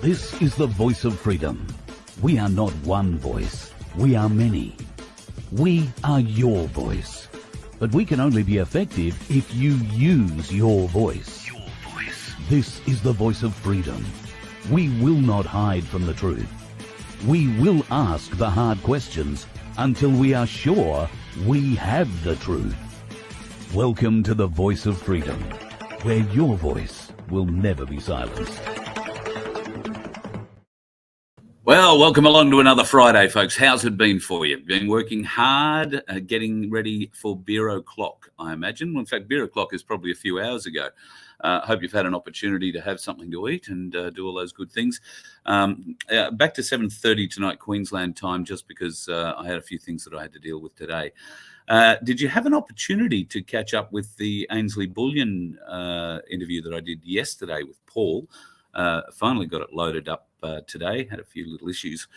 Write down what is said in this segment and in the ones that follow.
This is the voice of freedom. We are not one voice. We are many. We are your voice. But we can only be effective if you use your voice. Your voice. This is the voice of freedom. We will not hide from the truth. We will ask the hard questions until we are sure we have the truth. Welcome to the voice of freedom, where your voice will never be silenced. Well, welcome along to another Friday, folks. How's it been for you? Been working hard, getting ready for Beer O'Clock, I imagine. Well, in fact, Beer O'Clock is probably a few hours ago. Hope you've had an opportunity to have something to eat and do all those good things. Back to 7:30 tonight, Queensland time, just because I had a few things that I had to deal with today. Did you have an opportunity to catch up with the Ainsley Bullion interview that I did yesterday with Paul? Finally got it loaded up today. Had a few little issues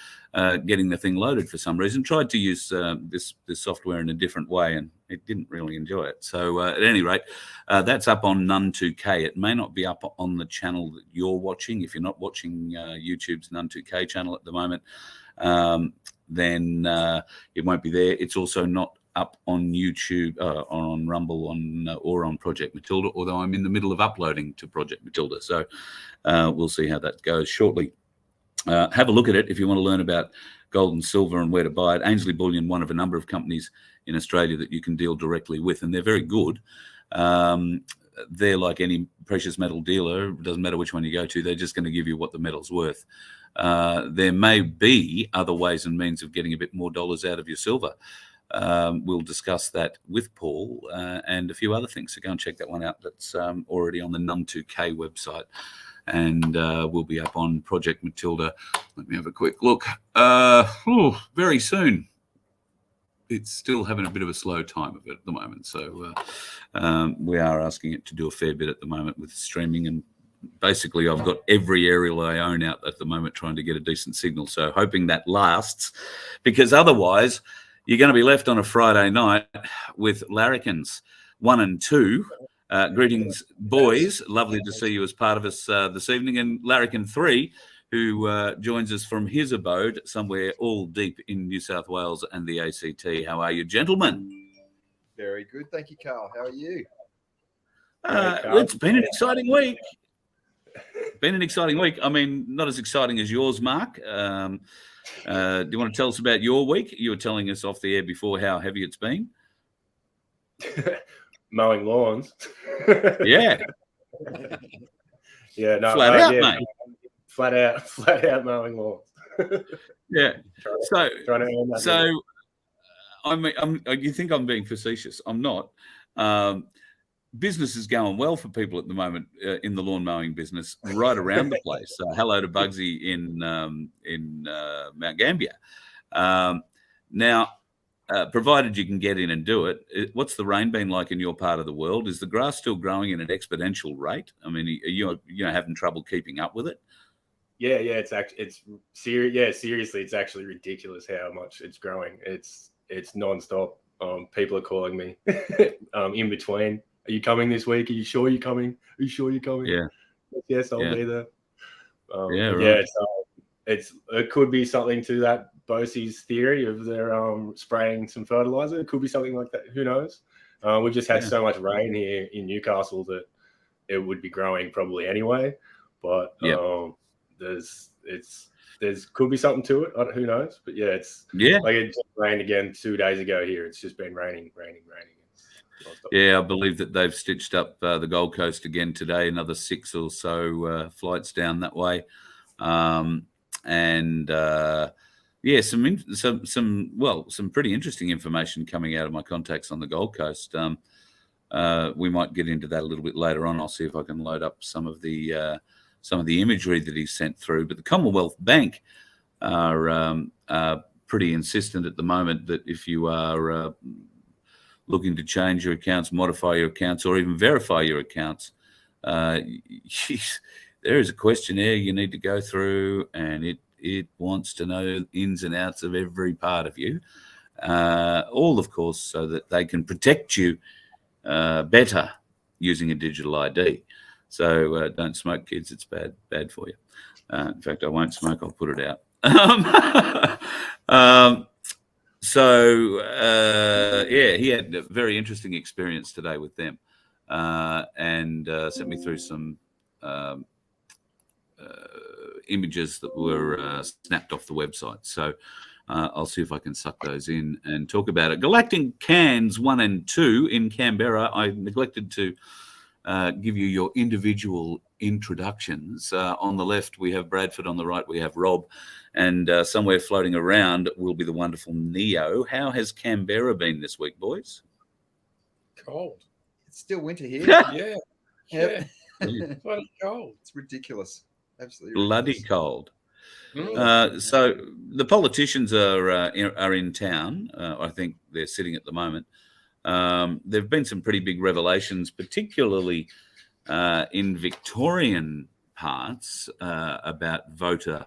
getting the thing loaded for some reason. Tried to use this software in a different way, and it didn't really enjoy it. So at any rate, that's up on Nun2K. It may not be up on the channel that you're watching. If you're not watching YouTube's Nun2K channel at the moment, then it won't be there. It's also not up on YouTube, on Rumble, or on Project Matilda, although I'm in the middle of uploading to Project Matilda. So we'll see how that goes shortly. Have a look at it if you want to learn about gold and silver and where to buy it. Ainsley Bullion, one of a number of companies in Australia that you can deal directly with, and they're very good. They're like any precious metal dealer. It doesn't matter which one you go to. They're just going to give you what the metal's worth. There may be other ways and means of getting a bit more dollars out of your silver. We'll discuss that with Paul and a few other things. So go and check that one out. That's already on the Num2K website, and will be up on Project Matilda. Let me have a quick look. Very soon. It's still having a bit of a slow time of it at the moment. So we are asking it to do a fair bit at the moment with streaming, and basically I've got every aerial I own out at the moment trying to get a decent signal. So hoping that lasts, because otherwise you're going to be left on a Friday night with Larrikins 1 and 2. Greetings, boys. Lovely to see you as part of us this evening. And Larrikin 3, who joins us from his abode somewhere all deep in New South Wales and the ACT. How are you, gentlemen? Very good. Thank you, Carl. How are you? It's been an exciting week. Been an exciting week. I mean, not as exciting as yours, Mark. Do you want to tell us about your week? You were telling us off the air before how heavy it's been. Mowing lawns. Yeah. Yeah, no, flat out, mate. Flat out mowing lawns. Yeah. So I'm you think I'm being facetious? I'm not. Business is going well for people at the moment in the lawn mowing business right around the place. Hello to Bugsy in Mount Gambier. Now, provided you can get in and do it, what's the rain been like in your part of the world? Is the grass still growing at an exponential rate? I mean, are you having trouble keeping up with it? Yeah, seriously, it's actually ridiculous how much it's growing. It's nonstop. People are calling me in between. Are you coming this week? Are you sure you're coming? Are you sure you're coming? Yeah. Yes, I'll be there. Right. Yeah, it could be something to that Bosie's theory of their spraying some fertilizer. It could be something like that. Who knows? We've just had so much rain here in Newcastle that it would be growing probably anyway. But there's could be something to it. Who knows? But like it just rained again 2 days ago here. It's just been raining. Yeah, I believe that they've stitched up the Gold Coast again today. Another 6 or so flights down that way, some pretty interesting information coming out of my contacts on the Gold Coast. We might get into that a little bit later on. I'll see if I can load up some of the imagery that he sent through. But the Commonwealth Bank are pretty insistent at the moment that if you are looking to change your accounts, modify your accounts, or even verify your accounts, there is a questionnaire you need to go through, and it wants to know ins and outs of every part of you, all, of course, so that they can protect you better using a digital ID. So don't smoke, kids. It's bad for you. In fact, I won't smoke. I'll put it out. He had a very interesting experience today with them, and sent me through some images that were snapped off the website. So I'll see if I can suck those in and talk about it. Galactic Cans 1 and 2 in Canberra. I neglected to give you your individual introductions. On the left, we have Bradford. On the right, we have Rob. And somewhere floating around will be the wonderful Neo. How has Canberra been this week, boys? Cold. It's still winter here. Yeah. Bloody cold. It's ridiculous. Absolutely Bloody ridiculous. cold. So the politicians are in town. I think they're sitting at the moment. There have been some pretty big revelations, particularly in Victorian parts about voter.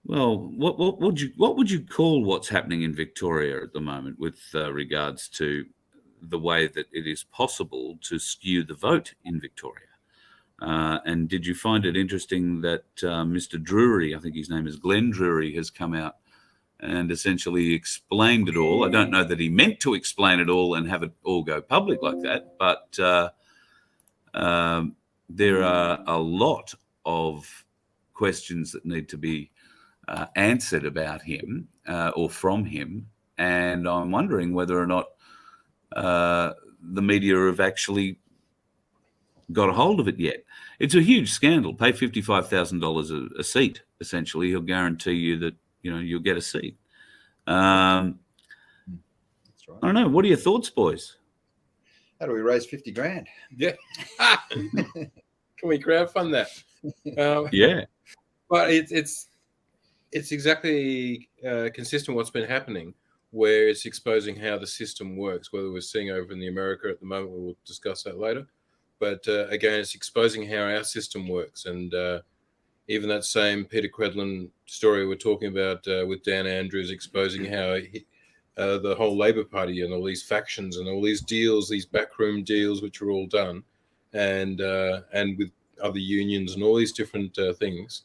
Well, what would you call what's happening in Victoria at the moment with regards to the way that it is possible to skew the vote in Victoria? And did you find it interesting that Mr. Drury, I think his name is Glenn Drury, has come out and essentially explained it all? I don't know that he meant to explain it all and have it all go public like that, but there are a lot of questions that need to be answered about him or from him, and I'm wondering whether or not the media have actually got a hold of it yet. It's a huge scandal. Pay $55,000 a seat. Essentially, he'll guarantee you that you'll get a seat. That's right. I don't know. What are your thoughts, boys? How do we raise 50 grand? Yeah. Can we crowdfund that? Yeah. But it's exactly consistent with what's been happening, where it's exposing how the system works, whether we're seeing over in the America at the moment. We'll discuss that later. But again, it's exposing how our system works. And even that same Peter Credlin story we're talking about with Dan Andrews, exposing how the whole Labor Party and all these factions and all these deals, these backroom deals, which are all done, and with other unions and all these different things.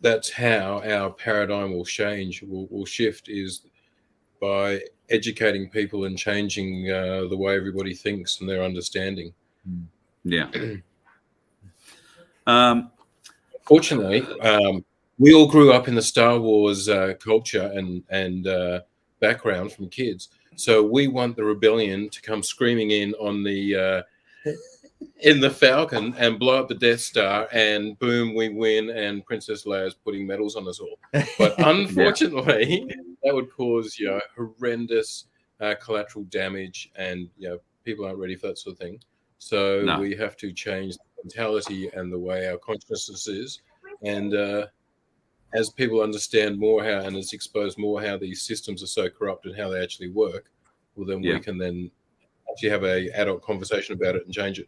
That's how our paradigm will change, will shift, is by educating people and changing the way everybody thinks and their understanding. Yeah. Fortunately, we all grew up in the Star Wars culture and background from kids. So we want the rebellion to come screaming in on the in the Falcon and blow up the Death Star, and boom, we win, and Princess Leia's putting medals on us all. But unfortunately, that would cause horrendous collateral damage, and people aren't ready for that sort of thing. So we have to change the mentality and the way our consciousness is, and as people understand more how, and it's exposed more how these systems are so corrupt and how they actually work, well, then we can then actually have a adult conversation about it and change it.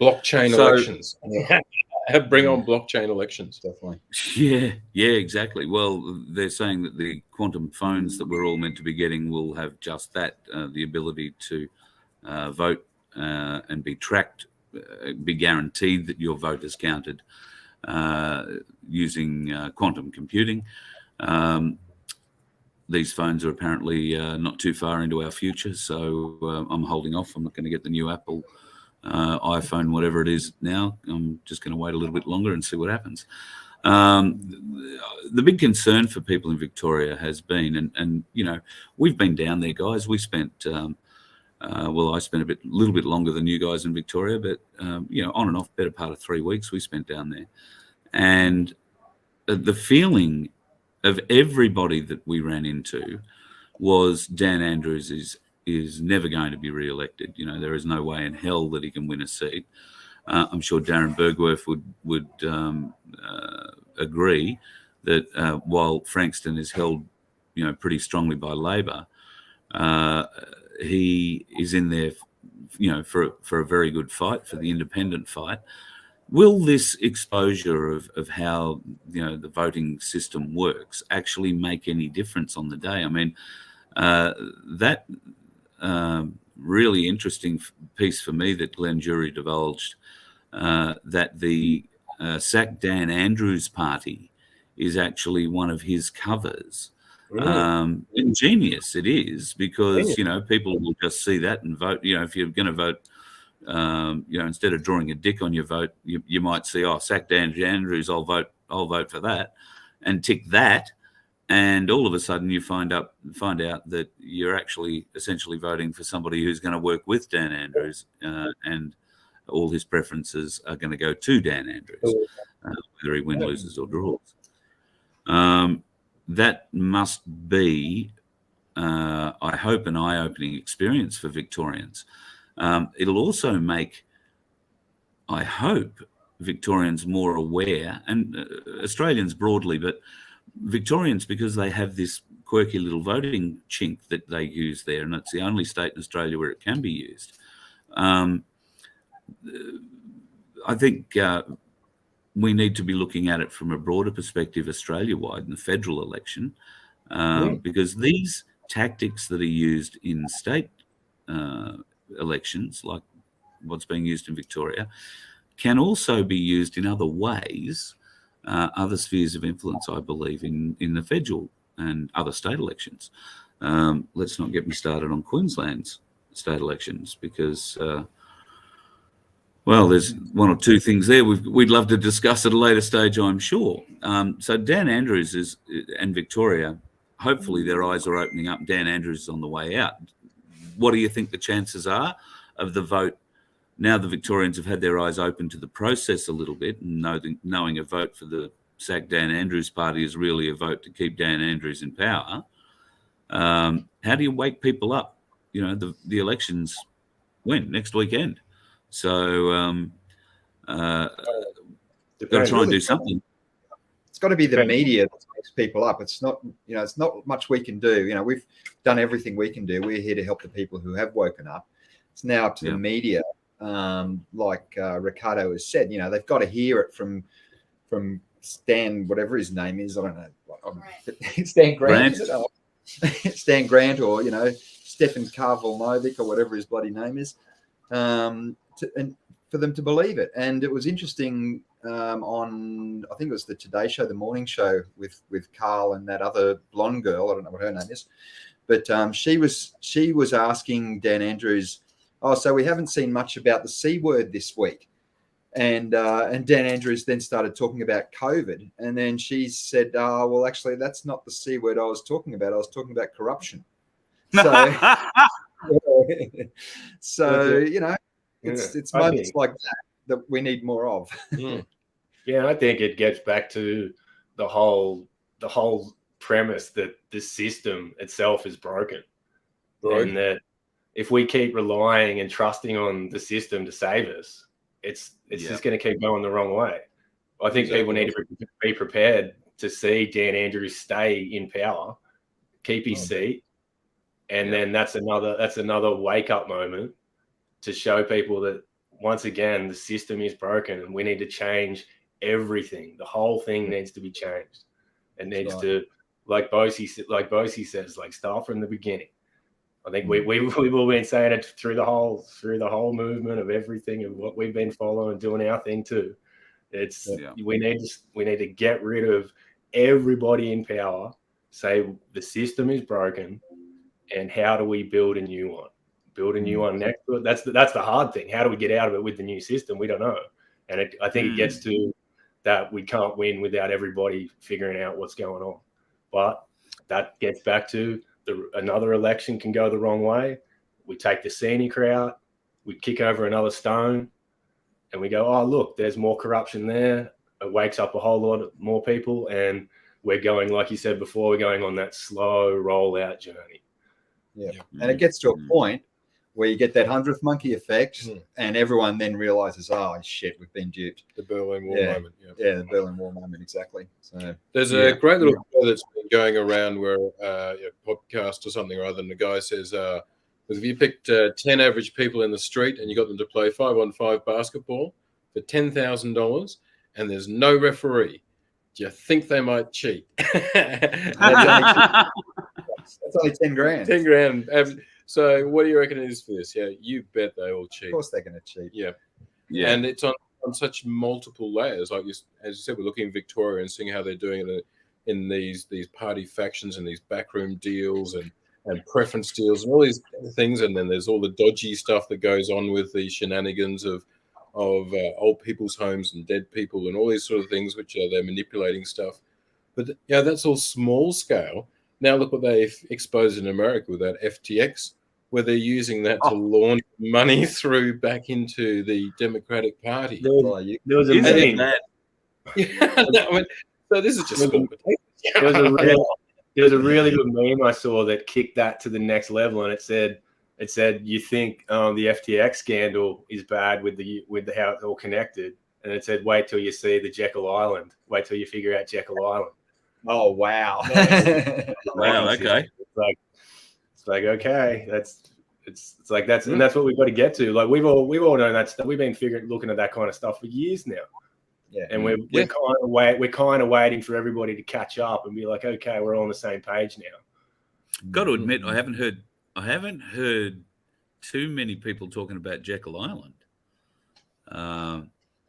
Blockchain elections. Bring on blockchain elections. Definitely. Yeah, exactly. Well, they're saying that the quantum phones that we're all meant to be getting will have just that, the ability to vote and be tracked, be guaranteed that your vote is counted using quantum computing. These phones are apparently not too far into our future, so I'm holding off. I'm not going to get the new Apple iPhone, whatever it is now. I'm just going to wait a little bit longer and see what happens. The big concern for people in Victoria has been, and we've been down there, guys. We spent, I spent a little bit longer than you guys in Victoria, but on and off, better part of 3 weeks we spent down there, and the feeling of everybody that we ran into was Dan Andrews is never going to be re-elected. There is no way in hell that he can win a seat. I'm sure Darren Bergwerf would agree that while Frankston is held, pretty strongly by Labor, he is in there, for a very good fight, for the independent fight. Will this exposure of how the voting system works actually make any difference on the day? I mean, that really interesting piece for me that Glenn Jury divulged, that the Sack Dan Andrews Party is actually one of his covers. Ingenious it is, because people will just see that and vote. If you're going to vote, instead of drawing a dick on your vote, you might see, Sack Dan Andrews, I'll vote for that, and tick that, and all of a sudden you find out that you're actually essentially voting for somebody who's going to work with Dan Andrews, and all his preferences are going to go to Dan Andrews, whether he wins, loses, or draws. That must be, I hope, an eye-opening experience for Victorians. It'll also make, I hope, Victorians more aware, and Australians broadly, but Victorians, because they have this quirky little voting chink that they use there, and it's the only state in Australia where it can be used. I think we need to be looking at it from a broader perspective, Australia-wide, in the federal election, because these tactics that are used in state elections, like what's being used in Victoria, can also be used in other ways, other spheres of influence, I believe, in the federal and other state elections. Let's not get me started on Queensland's state elections, because there's one or two things there we'd love to discuss at a later stage, I'm sure. So Dan Andrews and Victoria, hopefully their eyes are opening up. Dan Andrews is on the way out. What do you think the chances are of the vote, now the Victorians have had their eyes open to the process a little bit, and knowing a vote for the Sack Dan Andrews Party is really a vote to keep Dan Andrews in power? How do you wake people up? The elections next weekend. So got to try and do something. It's got to be the media that wakes people up. It's not, it's not much we can do. We've done everything we can do. We're here to help the people who have woken up. It's now up to the media, like Ricardo has said. They've got to hear it from Stan, whatever his name is. I don't know. Stan Grant. Stan Grant, or Stefan Karvolnovic, or whatever his bloody name is. And for them to believe it. And it was interesting on, I think it was the Today Show, the morning show with Carl and that other blonde girl. I don't know what her name is, but she was asking Dan Andrews, so we haven't seen much about the C word this week. And Dan Andrews then started talking about COVID. And then she said, well, actually, that's not the C word I was talking about. I was talking about corruption. So, it's moments like that we need more of. Yeah, I think it gets back to the whole premise that the system itself is broken. And that if we keep relying and trusting on the system to save us, it's just going to keep going the wrong way. I think people need to be prepared to see Dan Andrews stay in power, keep his seat, and then that's another wake up moment to show people that once again the system is broken and we need to change everything. The whole thing needs to be changed. It needs to, like Bosie says, start from the beginning. I think we've all been saying it through the whole movement of everything and what we've been following, doing our thing too. We need to get rid of everybody in power, say the system is broken, and how do we build a new one? Build a new one next to it. That's the hard thing. How do we get out of it with the new system? We don't know. And I think it gets to that we can't win without everybody figuring out what's going on. But that gets back to another election can go the wrong way. We take the scenic route, we kick over another stone, and we go, oh, look, there's more corruption there. It wakes up a whole lot more people, and we're going, like you said before, we're going on that slow rollout journey. Yeah. And it gets to a point where you get that 100th monkey effect, and everyone then realizes, oh, shit, we've been duped. The Berlin Wall moment. Yeah, the Berlin Wall moment, exactly. So there's a great little show that's been going around where a podcast or something or other, and the guy says, if you picked 10 average people in the street and you got them to play 5-on-5 basketball for $10,000 and there's no referee, do you think they might cheat? that's only 10 grand. 10 grand. So what do you reckon it is for this? Yeah, you bet they all cheat. Of course they're going to cheat. Yeah. Yeah. And it's on such multiple layers. Like as you said, we're looking in Victoria and seeing how they're doing it in these party factions and these backroom deals and preference deals and all these things. And then there's all the dodgy stuff that goes on with the shenanigans of old people's homes and dead people and all these sort of things, which they're manipulating stuff. But yeah, that's all small scale. Now look what they've exposed in America with that FTX, where they're using that to launch money through back into the Democratic Party. There was a meme. Yeah, so this is just There was a really good meme I saw that kicked that to the next level, and it said you think the FTX scandal is bad with how it's all connected, and it said wait till you see the Jekyll Island, wait till you figure out Jekyll Island. Oh wow! Wow. Okay. It's like okay, it's like that's and that's what we've got to get to. Like we've all known that stuff. We've been looking at that kind of stuff for years now. Yeah, and we're kind of waiting for everybody to catch up and be like, okay, we're all on the same page now. Got to admit, I haven't heard too many people talking about Jekyll Island.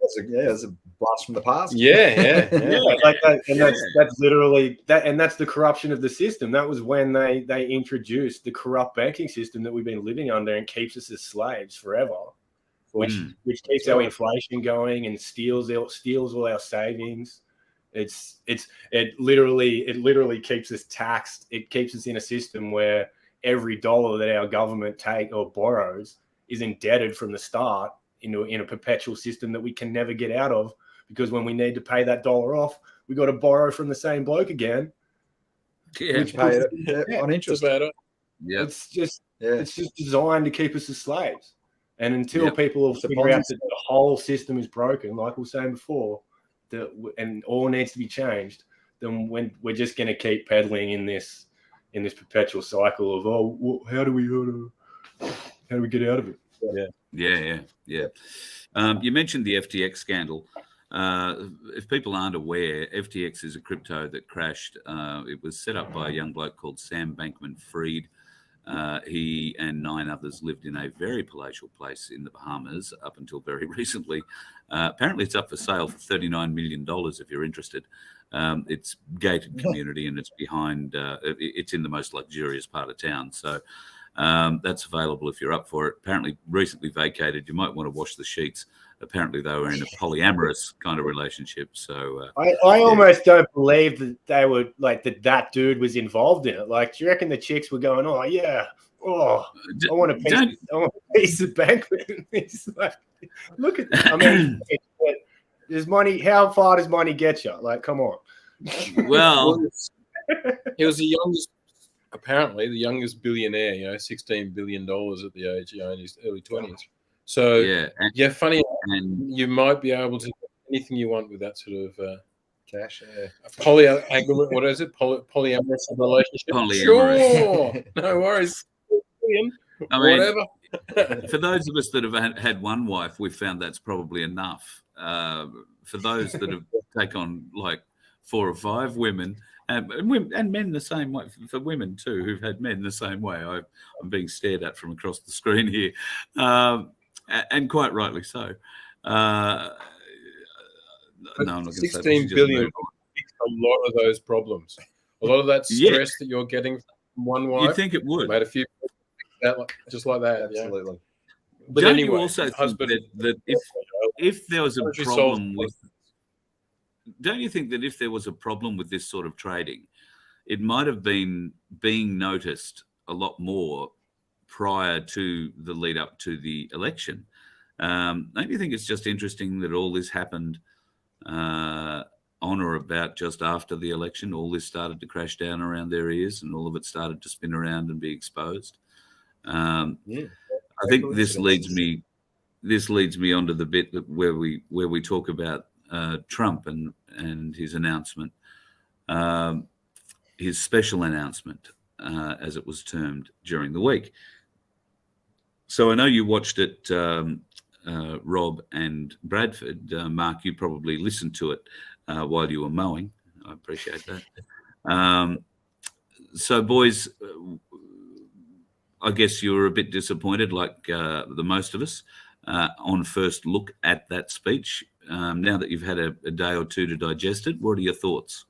It's a blast from the past. Yeah. Like that, and that's literally that, and that's the corruption of the system. That was when they introduced the corrupt banking system that we've been living under and keeps us as slaves forever, which keeps our inflation going and steals all our savings. It literally keeps us taxed. It keeps us in a system where every dollar that our government take or borrows is indebted from the start in a perpetual system that we can never get out of, because when we need to pay that dollar off, we got to borrow from the same bloke again. Yeah, which pay it on interest. Yeah, it's just designed to keep us as slaves. And until people will figure out that the whole system is broken, like we were saying before, and all needs to be changed, then we're just going to keep peddling in this perpetual cycle of how do we get out of it? Yeah. You mentioned the FTX scandal. If people aren't aware, FTX is a crypto that crashed. It was set up by a young bloke called Sam Bankman-Fried. He and 9 others lived in a very palatial place in the Bahamas up until very recently. Apparently, it's up for sale for $39 million if you're interested. It's gated community and it's behind. It's in the most luxurious part of town, so that's available if you're up for it. Apparently, recently vacated. You might want to wash the sheets. Apparently, they were in a polyamorous kind of relationship. So I almost don't believe that they were like that dude was involved in it. Like, do you reckon the chicks were going, "Oh yeah, I want a piece of Bankman"? It's like, look at that. I mean, there's money. How far does money get you? Like, come on. Well, he was the youngest. Apparently, the youngest billionaire. $16 billion at the age, in his early 20s. So funny, and you might be able to do anything you want with that sort of cash. What is it? Polyamorous relationship. Sure, no worries. I mean, whatever. For those of us that have had one wife, we've found that's probably enough. For those that have taken on like 4 or 5 women. And men the same way, for women too, who've had men the same way. I'm being stared at from across the screen here, and quite rightly so. No, I'm not going to say 16 billion. A lot of those problems, a lot of that stress that you're getting from one wife. You'd think it would. Made a few just like that. Absolutely. Yeah. But don't anyway, you also think that if there was a problem with... Don't you think that if there was a problem with this sort of trading, it might have been being noticed a lot more prior to the lead up to the election? Don't you think it's just interesting that all this happened on or about just after the election? All this started to crash down around their ears and all of it started to spin around and be exposed. I think this leads me onto the bit that where we talk about Trump and his announcement, his special announcement, as it was termed during the week. So I know you watched it, Rob and Bradford. Mark, you probably listened to it while you were mowing. I appreciate that. So, boys, I guess you were a bit disappointed, like the most of us, on first look at that speech. Now that you've had a day or two to digest it, what are your thoughts?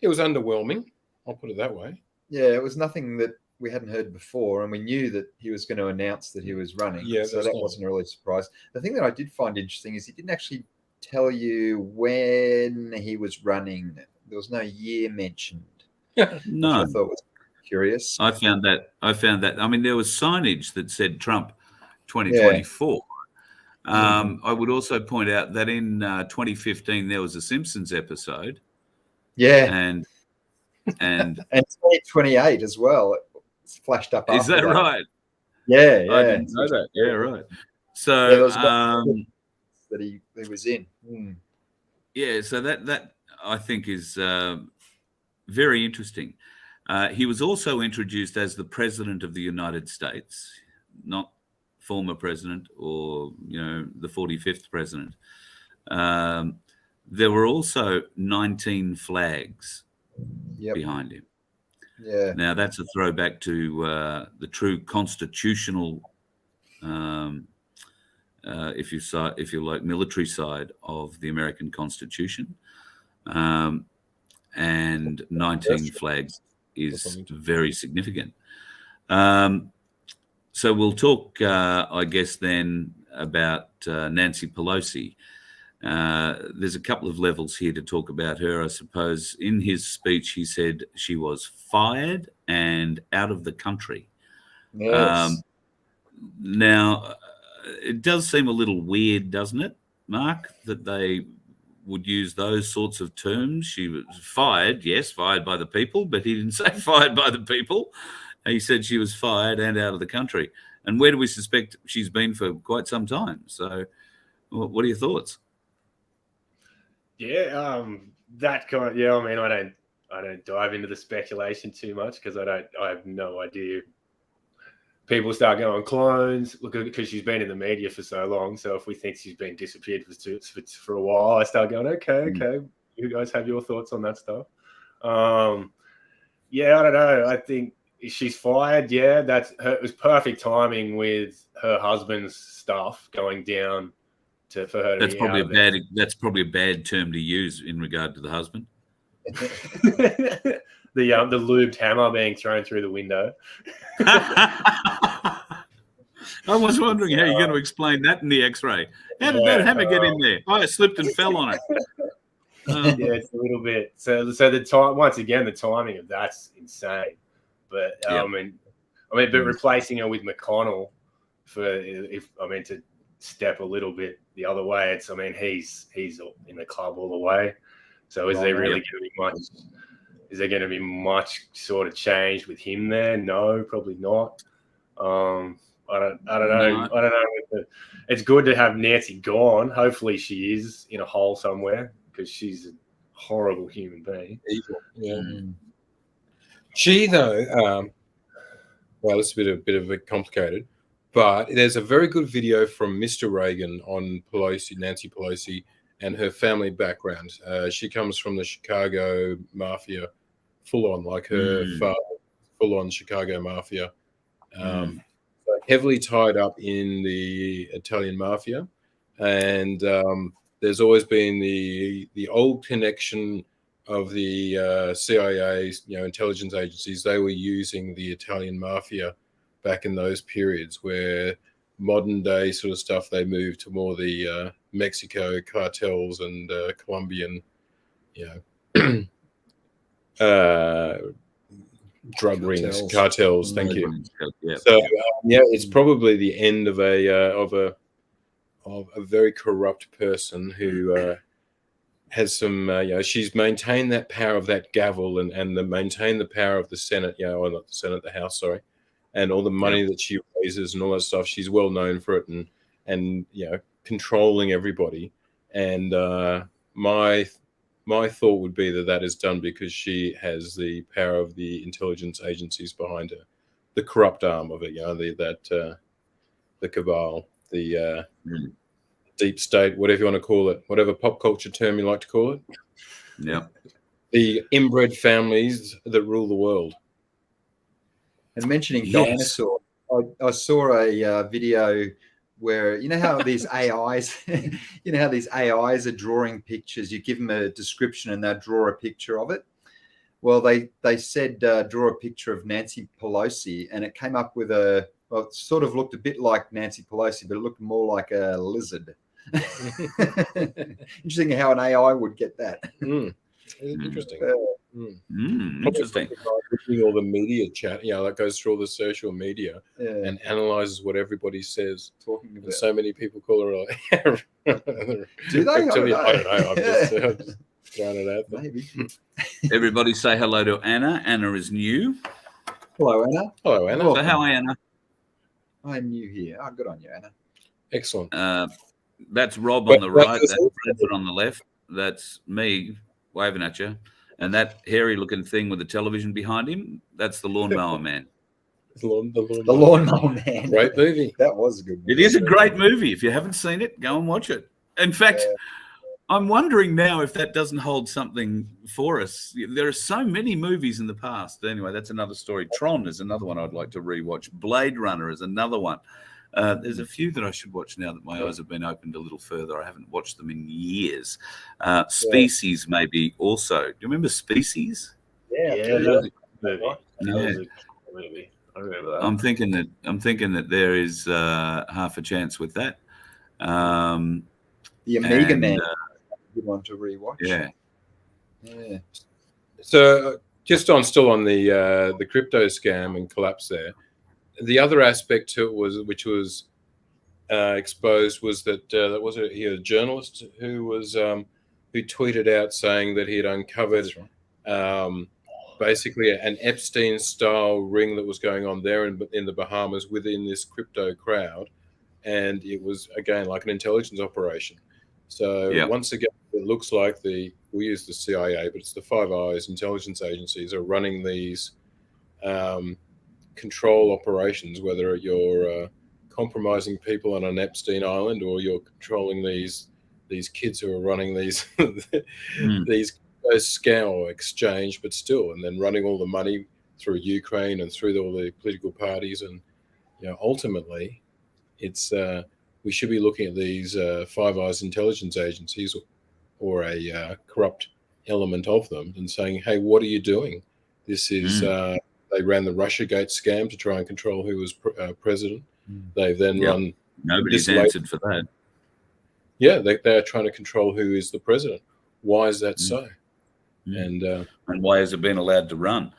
It was underwhelming. I'll put it that way. Yeah, it was nothing that we hadn't heard before, and we knew that he was going to announce that he was running. Yeah, so that wasn't a really surprise. The thing that I did find interesting is he didn't actually tell you when he was running. There was no year mentioned. No, which I thought was curious. I found that. I mean, there was signage that said Trump 2024. Yeah. I would also point out that in 2015 there was a Simpsons episode. Yeah, and 2028 as well. It's flashed up. Is that right? Yeah, I didn't know that. Yeah, right. So that he was in. Yeah, so that I think is very interesting. He was also introduced as the President of the United States, not former president or the 45th president. There were also 19 flags behind him. Yeah. Now that's a throwback to the true constitutional, if you like, military side of the American Constitution, and 19 flags is very significant. So we'll talk, I guess, then about Nancy Pelosi. There's a couple of levels here to talk about her, I suppose. In his speech, he said she was fired and out of the country. Yes. Now, it does seem a little weird, doesn't it, Mark, that they would use those sorts of terms? She was fired, yes, fired by the people, but he didn't say fired by the people. He said she was fired and out of the country. And where do we suspect she's been for quite some time? So what are your thoughts? Yeah, that kind of, yeah, I mean, I don't dive into the speculation too much because I have no idea. People start going clones because she's been in the media for so long. So if we think she's been disappeared for a while, I start going, okay, you guys have your thoughts on that stuff. Yeah, I don't know. I think she's fired. Yeah, it was perfect timing with her husband's stuff going down for her to that's be probably out of that's probably a bad term to use in regard to the husband. the lubed hammer being thrown through the window. I was wondering how you're going to explain that in the X-ray. How did that hammer get in there? Oh, it slipped and fell on it. Yeah, it's a little bit. So the time, once again, the timing of that's insane. But I mean, but replacing her with McConnell to step a little bit the other way, he's in the club all the way. So is there really going to be much? Is there going to be much sort of change with him there? No, probably not. I don't know. I don't know. It's good to have Nancy gone. Hopefully she is in a hole somewhere because she's a horrible human being. Yeah. She though, well, it's a bit of a complicated, but there's a very good video from Mr. Reagan on Nancy Pelosi, and her family background. She comes from the Chicago Mafia, full on, like her father, full on Chicago Mafia. Heavily tied up in the Italian Mafia, and there's always been the old connection of the CIA, intelligence agencies. They were using the Italian Mafia back in those periods, where modern day sort of stuff they moved to more the Mexico cartels and Colombian, drug rings, cartels. Thank you. Yeah. So it's probably the end of a very corrupt person who has some. She's maintained that power of that gavel and maintained the power of the Senate. Or not the Senate, the House. Sorry, and all the money that she raises and all that stuff. She's well known for it, and controlling everybody. And my thought would be that is done because she has the power of the intelligence agencies behind her, the corrupt arm of it, the cabal, the deep state, whatever you want to call it, whatever pop culture term you like to call it. Yeah. The inbred families that rule the world. And mentioning Yes. dinosaur, I saw a video where you know how these AIs, you know how these AIs are drawing pictures. You give them a description and they draw a picture of it. Well, they said draw a picture of Nancy Pelosi, and it came up with well, it sort of looked a bit like Nancy Pelosi, but it looked more like a lizard. Interesting how an AI would get that. Interesting. Interesting. All the media chat, that goes through all the social media and analyzes what everybody says. Talking about. And so many people call her like, Do they? I don't know. I don't know. I'm just throwing it out there. Maybe. Everybody say hello to Anna. Anna is new. Hello, Anna. Hello, Anna. So how, Anna? I'm new here. Oh, good on you, Anna. Excellent. That's Rob on the right. That's Bradford on the left. That's me waving at you. And that hairy-looking thing with the television behind him, that's the Lawnmower Man. The Lawnmower Man. Great movie. That was a good movie. It is a great movie. If you haven't seen it, go and watch it. In fact, I'm wondering now if that doesn't hold something for us. There are so many movies in the past. Anyway, that's another story. Tron is another one I'd like to rewatch. Blade Runner is another one. There's a few that I should watch now that my eyes have been opened a little further. I haven't watched them in years. Species, maybe also. Do you remember Species? Yeah. Yeah. Movie. I remember that. I'm thinking that there is half a chance with that. The Omega Man. Good one to rewatch. Yeah. So still on the crypto scam and collapse there. The other aspect to it which was exposed was that was a journalist who was who tweeted out saying that he had uncovered basically an Epstein-style ring that was going on there in the Bahamas within this crypto crowd, and it was again like an intelligence operation. So once again, it looks like we use the CIA, but it's the Five Eyes intelligence agencies are running these control operations, whether you're compromising people on an Epstein Island or you're controlling these kids who are running these these scam or exchange, but still, and then running all the money through Ukraine and through all the political parties, and ultimately, it's we should be looking at these Five Eyes intelligence agencies or a corrupt element of them and saying, hey, what are you doing? This is they ran the Russiagate scam to try and control who was president. They've then run. Nobody's answered for that. Yeah, they're trying to control who is the president. Why is that so? And why has it been allowed to run?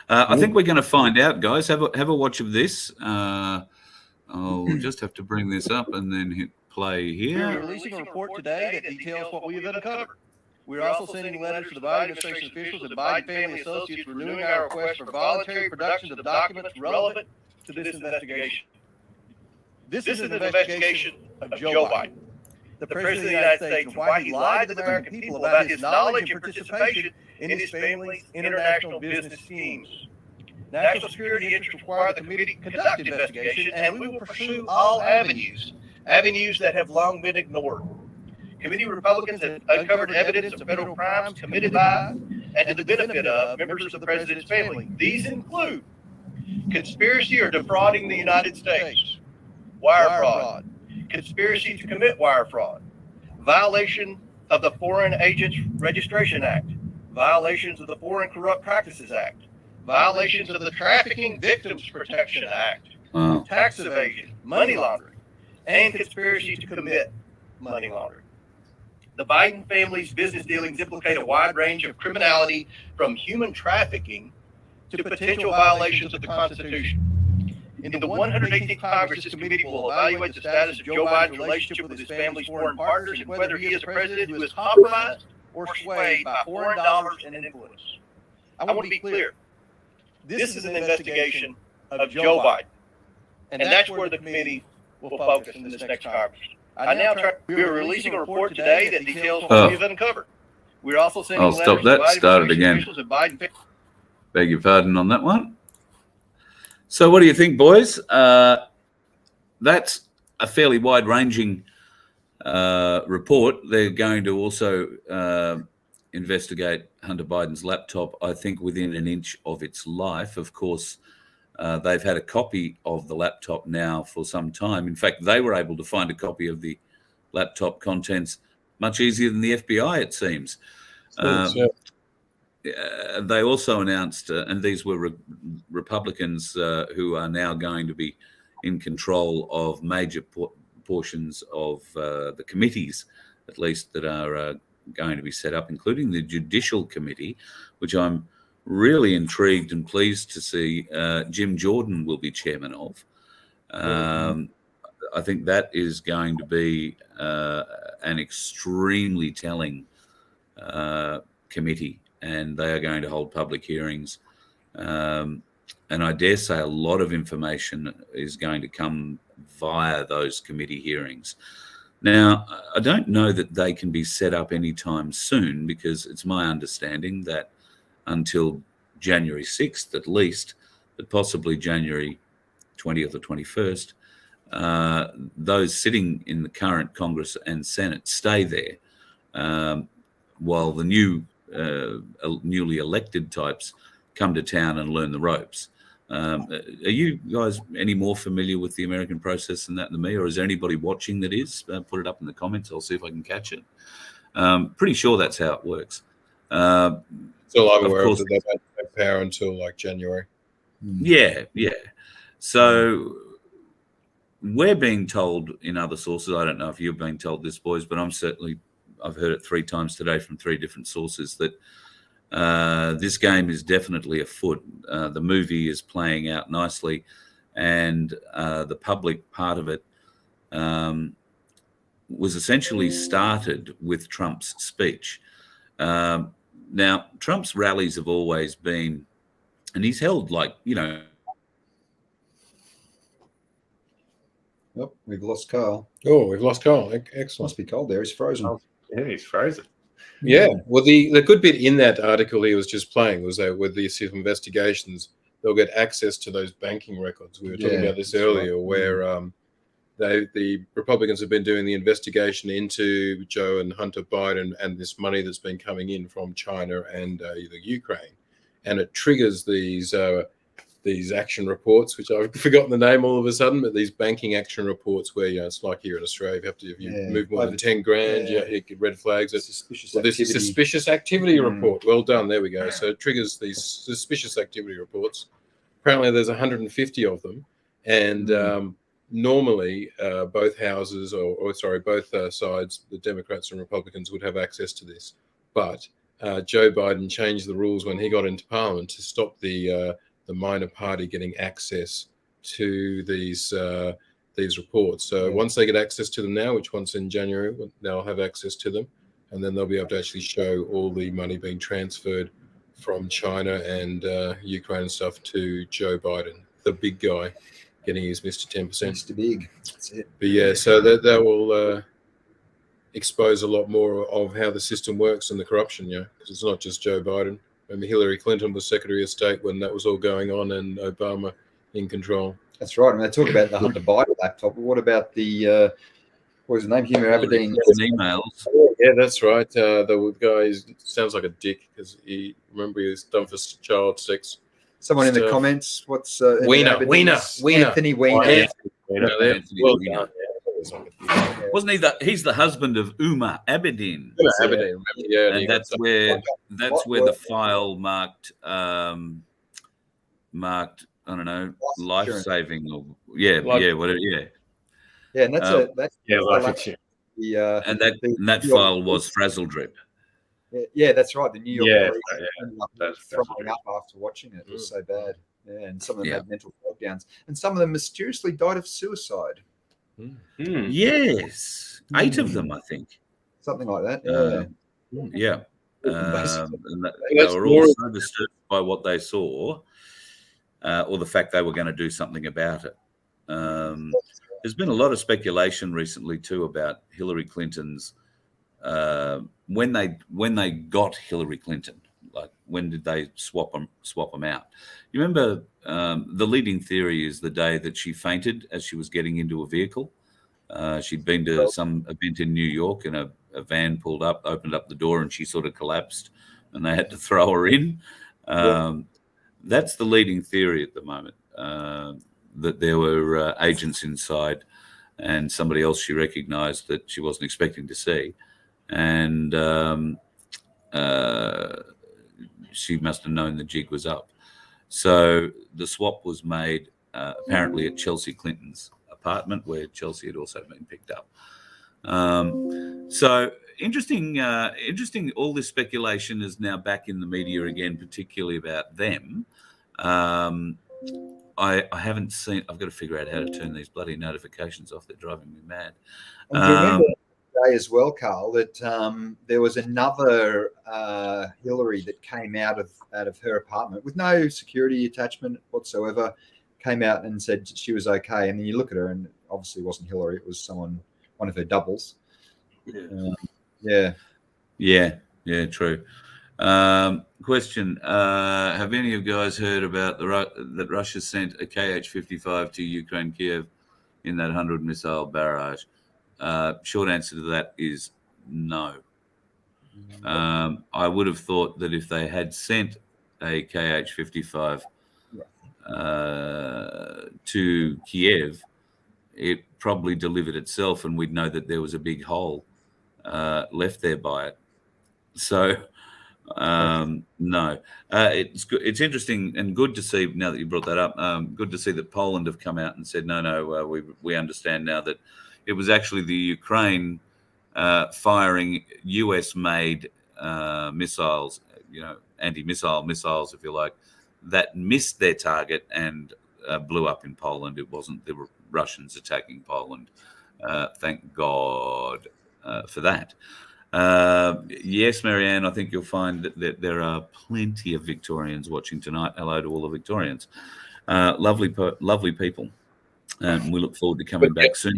I think we're going to find out, guys. Have a watch of this. I'll just have to bring this up and then hit play here. We're releasing a report today that details what we have uncovered. We're also sending letters to the Biden administration officials and Biden family associates renewing our request for voluntary productions of documents relevant to this investigation. This is an investigation of Joe Biden, the President of the United States, and why he lied to the American people about his knowledge and participation in his family's international business schemes. National security interests require the committee to conduct investigation, and we will pursue all avenues that have long been ignored. Committee Republicans have uncovered evidence of federal crimes committed by and to the benefit of members of the president's family. These include conspiracy or defrauding the United States, wire fraud, conspiracy to commit wire fraud, violation of the Foreign Agents Registration Act, violations of the Foreign Corrupt Practices Act, violations of the Trafficking Victims Protection Act, tax evasion, money laundering, and conspiracy to commit money laundering. The Biden family's business dealings implicate a wide range of criminality, from human trafficking to potential violations of the Constitution. In the 118th Congress, this committee will evaluate the status of Joe Biden's relationship with his family's foreign partners and whether he is a president who is compromised or swayed by foreign dollars and influence. I want to be clear. This is an investigation of Joe Biden, and that's where the committee will focus in this next Congress. We are releasing a report today that details what we have uncovered. We're also sending letters to Biden Start it again. officials and Biden. Beg your pardon on that one. So what do you think, boys? That's a fairly wide-ranging report. They're going to also investigate Hunter Biden's laptop, I think, within an inch of its life. Of course, they've had a copy of the laptop now for some time. In fact, they were able to find a copy of the laptop contents much easier than the FBI, it seems. They also announced, and these were Republicans who are now going to be in control of major portions of the committees, at least, that are going to be set up, including the Judicial Committee, which I'm really intrigued and pleased to see Jim Jordan will be chairman of. I think that is going to be an extremely telling committee, and they are going to hold public hearings. And I dare say a lot of information is going to come via those committee hearings. Now, I don't know that they can be set up anytime soon, because it's my understanding that until January 6th at least, but possibly January 20th or 21st, those sitting in the current Congress and Senate stay there, while the newly elected types come to town and learn the ropes. Are you guys any more familiar with the American process than me, or is there anybody watching that is? Put it up in the comments. I'll see if I can catch it. Pretty sure that's how it works. Still, I'm aware of that they don't have power until like January. Yeah. So we're being told in other sources, I don't know if you've been told this, boys, but I've heard it 3 times today from 3 different sources, that this game is definitely afoot. The movie is playing out nicely, and the public part of it was essentially started with Trump's speech. Now, Trump's rallies have always been, and he's held Oh, we've lost Carl. Oh, we've lost Carl. Excellent. Must be cold there. He's frozen. Yeah, he's frozen. Yeah. Well, the good bit in that article he was just playing was that with these investigations, they'll get access to those banking records. We were talking about this earlier, where the Republicans have been doing the investigation into Joe and Hunter Biden and this money that's been coming in from China and the Ukraine, and it triggers these action reports, which I've forgotten the name all of a sudden, but these banking action reports where it's like here in Australia, if you move more than 10 grand, you get red flags. Suspicious activity report. Well done. There we go. So it triggers these suspicious activity reports. Apparently, there's 150 of them, and normally both houses, both sides, the Democrats and Republicans, would have access to this. But Joe Biden changed the rules when he got into Parliament to stop the minor party getting access to these reports. So once they get access to them now, which once in January, they'll have access to them, and then they'll be able to actually show all the money being transferred from China and Ukraine and stuff to Joe Biden, the big guy, getting his Mr. 10%. Mr. Big. That's it. But yeah, so that will expose a lot more of how the system works and the corruption, because it's not just Joe Biden. I mean, Hillary Clinton was Secretary of State when that was all going on, and Obama in control. That's right. I mean, they talk about the Hunter Biden laptop, but what about the what was his name? Hugh Aberdeen. Emails. Yeah, that's right. The guy sounds like a dick because he was done for child sex. Someone in the comments. What's Wiener. Anthony Weiner. Well done. Wasn't he he's the husband of Uma Abedin? Aberdeen, yeah, and that's where the file marked I don't know, life saving or whatever. And that's life insurance. And that file was Frazzle Drip. Yeah, that's right. The New York that's throwing up after watching it. It was so bad. Yeah, and some of them had mental breakdowns, and some of them mysteriously died of suicide. Yes, 8 of them, I think. Something like that. Yeah. And they were all so disturbed by what they saw, or the fact they were going to do something about it. There's been a lot of speculation recently too about Hillary Clinton's when they got Hillary Clinton. Like, when did they swap them out? You remember the leading theory is the day that she fainted as she was getting into a vehicle. She'd been to some event in New York, and a van pulled up, opened up the door, and she sort of collapsed, and they had to throw her in. That's the leading theory at the moment. that there were agents inside, and somebody else she recognised that she wasn't expecting to see, and she must have known the jig was up. So the swap was made apparently at Chelsea Clinton's apartment, where Chelsea had also been picked up. So interesting. All this speculation is now back in the media again, particularly about them. I haven't seen. I've got to figure out how to turn these bloody notifications off. They're driving me mad. And do you remember today as well, Carl, that there was another Hillary that came out of her apartment with no security attachment whatsoever, came out and said she was okay. And then you look at her, and obviously it wasn't Hillary; it was one of her doubles. Yeah, true. Question: have any of you guys heard about that Russia sent a Kh-55 to Ukraine, Kiev, in that 100 missile barrage? Short answer to that is no. I would have thought that if they had sent a Kh-55 to Kiev, it probably delivered itself, and we'd know that there was a big hole left there by it. So no, it's interesting and good to see, now that you brought that up, good to see that Poland have come out and said, no, we understand now that it was actually the Ukraine firing US-made missiles, anti-missile missiles, if you like, that missed their target and blew up in Poland. It wasn't the Russians attacking Poland. Thank God for that. Yes, Marianne, I think you'll find that there are plenty of Victorians watching tonight. Hello to all the Victorians. Lovely people. And we look forward to coming back soon.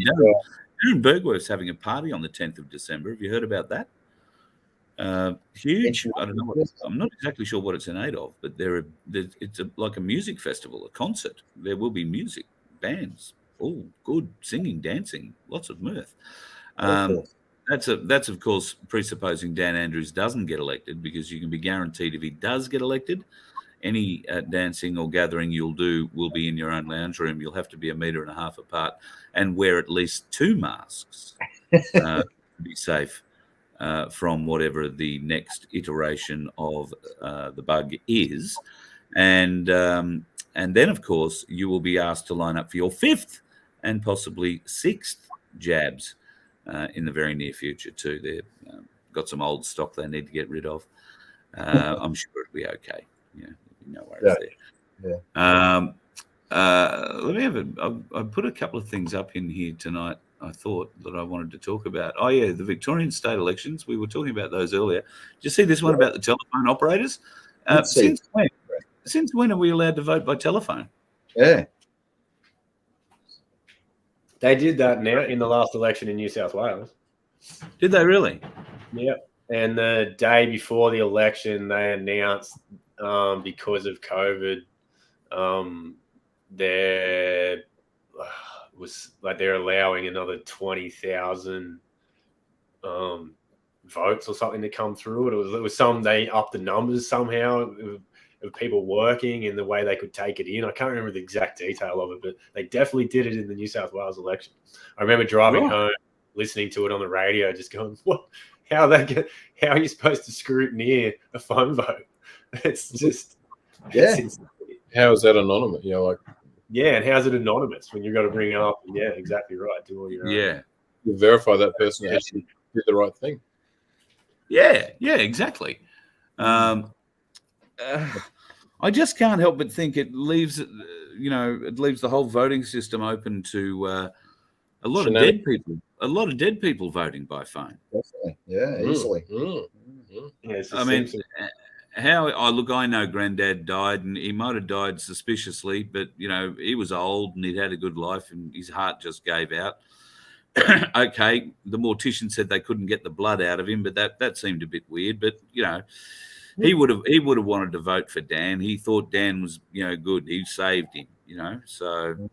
Darren Bergworth's having a party on the 10th of December. Have you heard about that? Huge. I don't know. I'm not exactly sure what it's in aid of, but it's like a music festival, a concert. There will be music, bands, all good, singing, dancing, lots of mirth. That's of course presupposing Dan Andrews doesn't get elected, because you can be guaranteed if he does get elected, any dancing or gathering you'll do will be in your own lounge room. You'll have to be 1.5 meters apart and wear at least 2 masks to be safe from whatever the next iteration of the bug is. And then, of course, you will be asked to line up for your 5th and possibly 6th jabs in the very near future too. They've got some old stock they need to get rid of. I'm sure it'll be okay. No worries there. Let me have I put a couple of things up in here tonight, I thought, that I wanted to talk about. Oh, yeah, the Victorian state elections. We were talking about those earlier. Did you see this one about the telephone operators? Since when are we allowed to vote by telephone? Yeah. They did that now in the last election in New South Wales. Did they really? Yeah. And the day before the election, they announced because of COVID, they're allowing another 20,000 votes or something to come through. It was they upped the numbers somehow of people working and the way they could take it in. I can't remember the exact detail of it, but they definitely did it in the New South Wales election. I remember driving home, listening to it on the radio, just going, "What? How are you supposed to scrutineer a phone vote?" It's just, how is that anonymous? And how's it anonymous when you've got to bring it up? Yeah, exactly right. Do all your you verify that person actually did the right thing. Yeah, exactly. I just can't help but think it leaves, the whole voting system open to a lot of dead people. A lot of dead people voting by phone. Definitely, yeah, easily. I mean, I know Granddad died, and he might have died suspiciously, but he was old and he'd had a good life, and his heart just gave out. Okay, the mortician said they couldn't get the blood out of him, but that seemed a bit weird. But he would have wanted to vote for Dan. He thought Dan was good. He saved him. So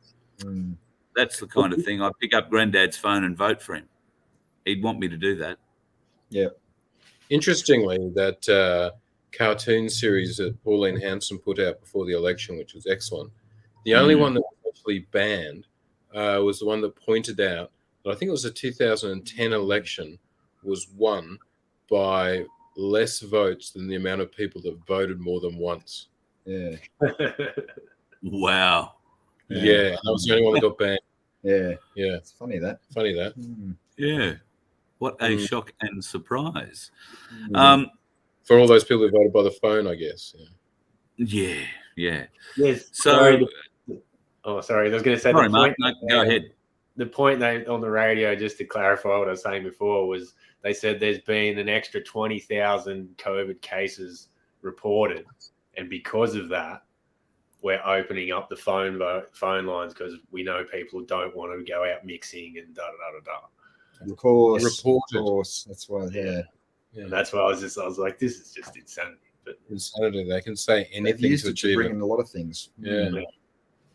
that's the kind of thing. I'd pick up Granddad's phone and vote for him. He'd want me to do that. Yeah. Interestingly, that cartoon series that Pauline Hanson put out before the election, which was excellent, The only one that was actually banned was the one that pointed out that I think it was the 2010 election was won by less votes than the amount of people that voted more than once. Yeah. Wow. Yeah, that was the only one that got banned. Yeah. Yeah, It's funny that. funny that. Yeah. What a shock and surprise. For all those people who voted by the phone, I guess. Yeah. Yeah. Yes. So, sorry. I was going to say sorry, the Mark. point. No, go ahead. The point they on the radio, just to clarify what I was saying before, was they said there's been an extra 20,000 COVID cases reported, and because of that, we're opening up the phone lines because we know people don't want to go out mixing and da da da da. Of course. Reported. Of course. That's why. Yeah. And that's why I was like, this is just insanity. But Insanity. They can say They've anything used to it to achieve bring it. in a lot of things. Yeah.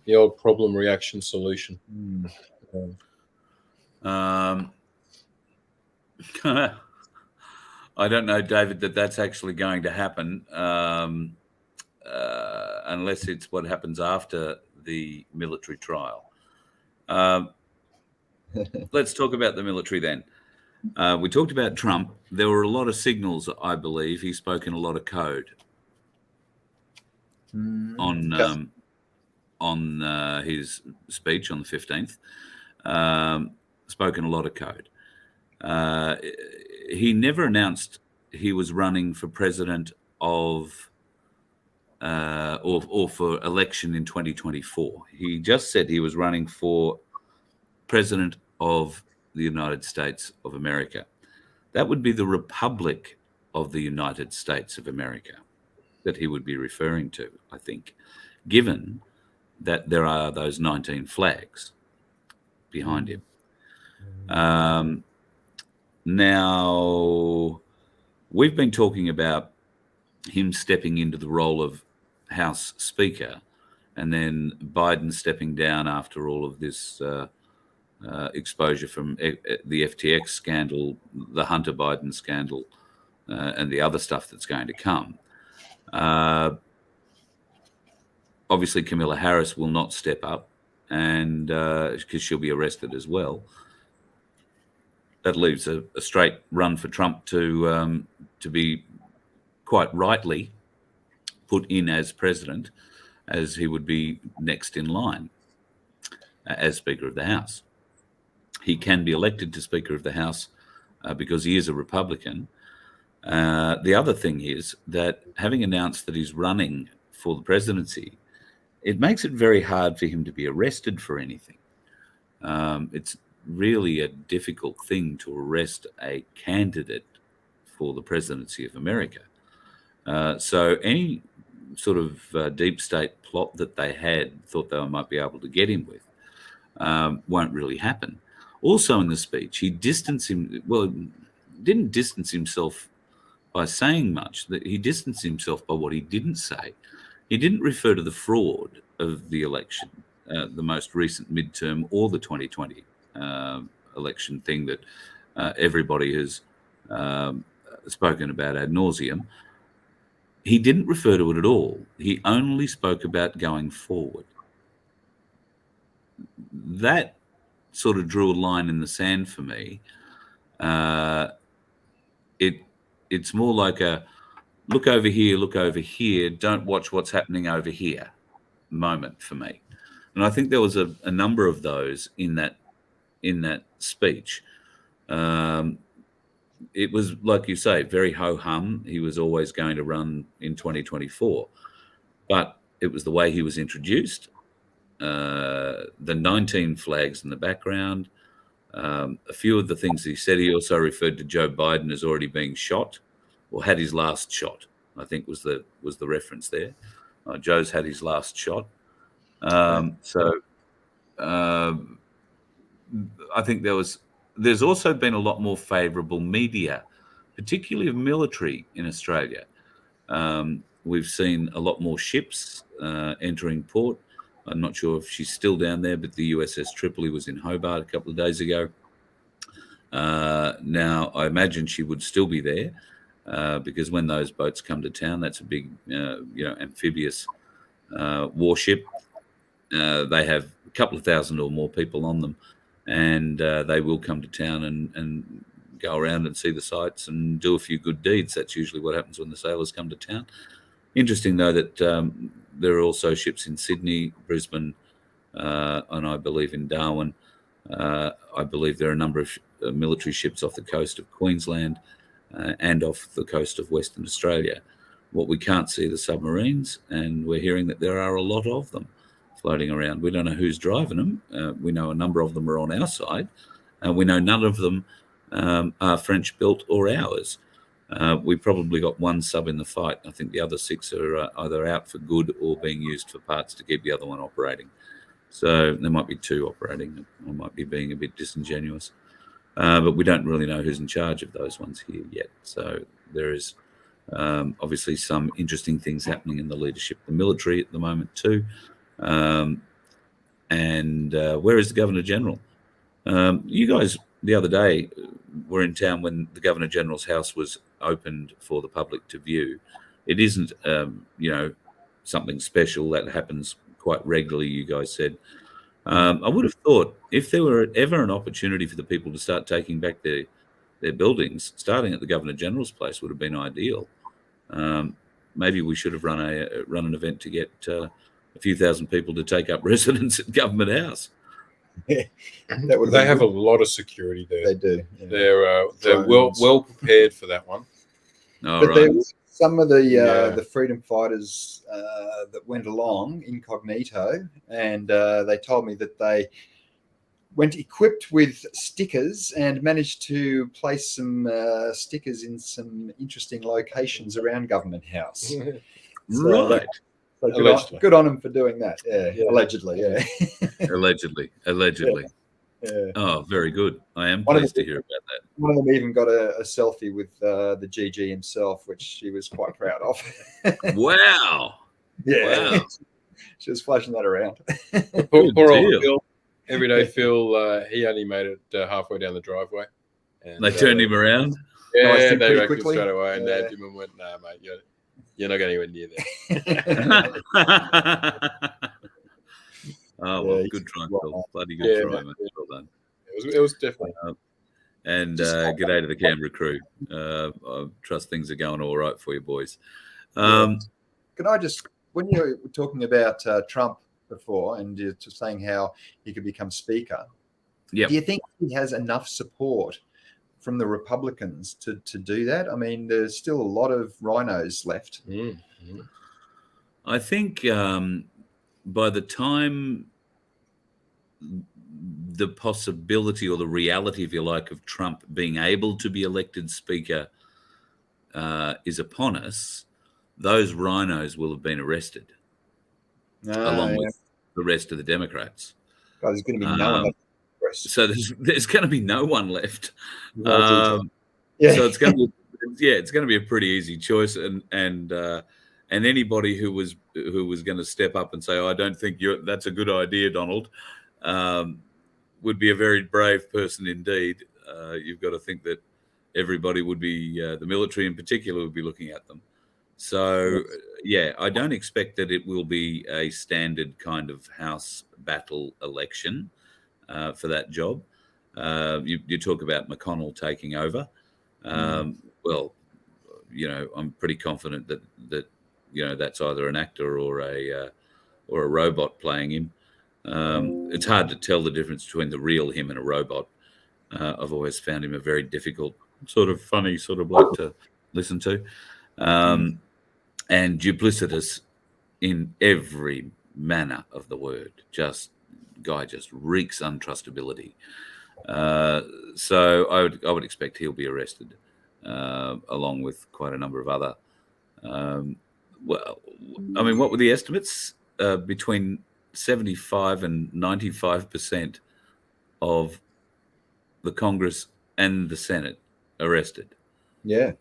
The old problem reaction solution. I don't know, David, that's actually going to happen unless it's what happens after the military trial. Let's talk about the military then. We talked about Trump. There were a lot of signals, I believe. He spoke in a lot of code on his speech on the 15th. Spoken a lot of code. He never announced he was running for president of or for election in 2024. He just said he was running for president of the United States of America. That would be the Republic of the United States of America that he would be referring to, I think, given that there are those 19 flags behind him. Now, we've been talking about him stepping into the role of House Speaker and then Biden stepping down after all of this exposure from the FTX scandal, the Hunter Biden scandal, and the other stuff that's going to come. Obviously, Kamala Harris will not step up, and because she'll be arrested as well. That leaves a straight run for Trump to be quite rightly put in as president, as he would be next in line as Speaker of the House. He can be elected to Speaker of the House because he is a Republican. The other thing is that having announced that he's running for the presidency, it makes it very hard for him to be arrested for anything. It's really a difficult thing to arrest a candidate for the presidency of America. So any sort of deep state plot that they thought they might be able to get him with won't really happen. Also in the speech, he didn't distance himself by saying much. He distanced himself by what he didn't say. He didn't refer to the fraud of the election, the most recent midterm or the 2020 election thing that everybody has spoken about ad nauseum. He didn't refer to it at all. He only spoke about going forward. That sort of drew a line in the sand for me. It's more like a look over here, don't watch what's happening over here moment for me. And I think there was a number of those in that speech. It was, like you say, very ho-hum. He was always going to run in 2024. But it was the way he was introduced, the 19 flags in the background, a few of the things he said. He also referred to Joe Biden as already being shot or had his last shot, I think was the reference there. Joe's had his last shot. I think there's also been a lot more favourable media, particularly of military in Australia. We've seen a lot more ships entering port. I'm not sure if she's still down there, but the USS Tripoli was in Hobart a couple of days ago. Now, I imagine she would still be there because when those boats come to town, that's a big, amphibious warship. They have a couple of thousand or more people on them, and they will come to town and go around and see the sights and do a few good deeds. That's usually what happens when the sailors come to town. Interesting, though, that there are also ships in Sydney, Brisbane, and I believe in Darwin. I believe there are a number of military ships off the coast of Queensland and off the coast of Western Australia. What we can't see are the submarines, and we're hearing that there are a lot of them floating around. We don't know who's driving them. We know a number of them are on our side. We know none of them are French-built or ours. We probably got one sub in the fight. I think the other 6 are either out for good or being used for parts to keep the other one operating. So there might be 2 operating. I might be being a bit disingenuous. But we don't really know who's in charge of those ones here yet. So there is obviously some interesting things happening in the leadership of the military at the moment too. And where is the Governor-General? You guys the other day were in town when the Governor-General's house was opened for the public to view. It isn't, something special that happens quite regularly, you guys said. I would have thought if there were ever an opportunity for the people to start taking back their buildings, starting at the Governor-General's place would have been ideal. Maybe we should have run an event to get a few thousand people to take up residence at Government House. Yeah, they have a lot of security there. They do. Yeah. They're well prepared for that one. But there was some of the freedom fighters that went along incognito, and they told me that they went equipped with stickers and managed to place some stickers in some interesting locations around Government House. Right. So good on them for doing that. Yeah. Allegedly. Yeah. Allegedly. Yeah. Oh, very good. I am pleased to hear about that. One of them even got a selfie with the GG himself, which she was quite proud of. Wow. Yeah. Wow. She was flashing that around. Poor old Phil. Everyday Phil, he only made it halfway down the driveway. And they turned him around? Yeah, they wrecked him straight away and nabbed him and went, "Nah, mate, you're not going anywhere near there." Oh, well, good try, Phil. Bloody good try, mate. Well done. It was definitely. And good day to the Canberra crew. I trust things are going all right for you, boys. Can I just, when you were talking about Trump before and you're just saying how he could become Speaker, do you think he has enough support from the Republicans to do that? I mean, there's still a lot of rhinos left. Mm-hmm. I think by the time the possibility or the reality, if you like, of Trump being able to be elected Speaker is upon us, those rhinos will have been arrested along with the rest of the Democrats. God, there's going to be no one left. So there's going to be no one left. So it's going to be a pretty easy choice, and anybody who was going to step up and say, "Oh, I don't think that's a good idea, Donald," would be a very brave person indeed. You've got to think that everybody would be, the military in particular, would be looking at them. So, I don't expect that it will be a standard kind of House battle election for that job. You talk about McConnell taking over. Well, I'm pretty confident that that's either an actor or a robot playing him. It's hard to tell the difference between the real him and a robot. I've always found him a very difficult, sort of funny sort of bloke to listen to, and duplicitous in every manner of the word. Guy just reeks untrustability. So I would expect he'll be arrested, along with quite a number of other. Well, I mean, what were the estimates? Between 75 and 95% of the Congress and the Senate arrested. Yeah.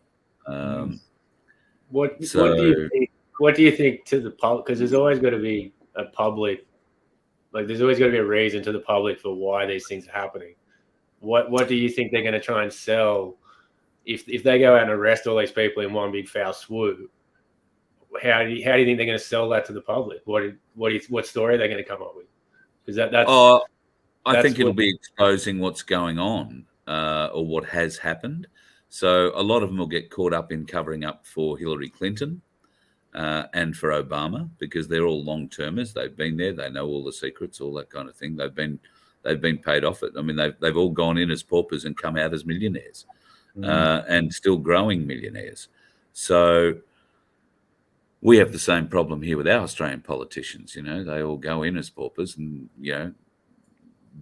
What do you think to the public? Because there's always got to be a public, there's always got to be a reason to the public for why these things are happening. What do you think they're going to try and sell if they go out and arrest all these people in one big foul swoop? how do you think they're going to sell that to the public? What story are they going to come up with? Because that's I think it'll be exposing what's going on or what has happened. So a lot of them will get caught up in covering up for Hillary Clinton and for Obama, because they're all long-termers. They've been there. They know all the secrets, all that kind of thing. They've been paid off it. I mean, they've all gone in as paupers and come out as millionaires and still growing millionaires. So we have the same problem here with our Australian politicians. They all go in as paupers and,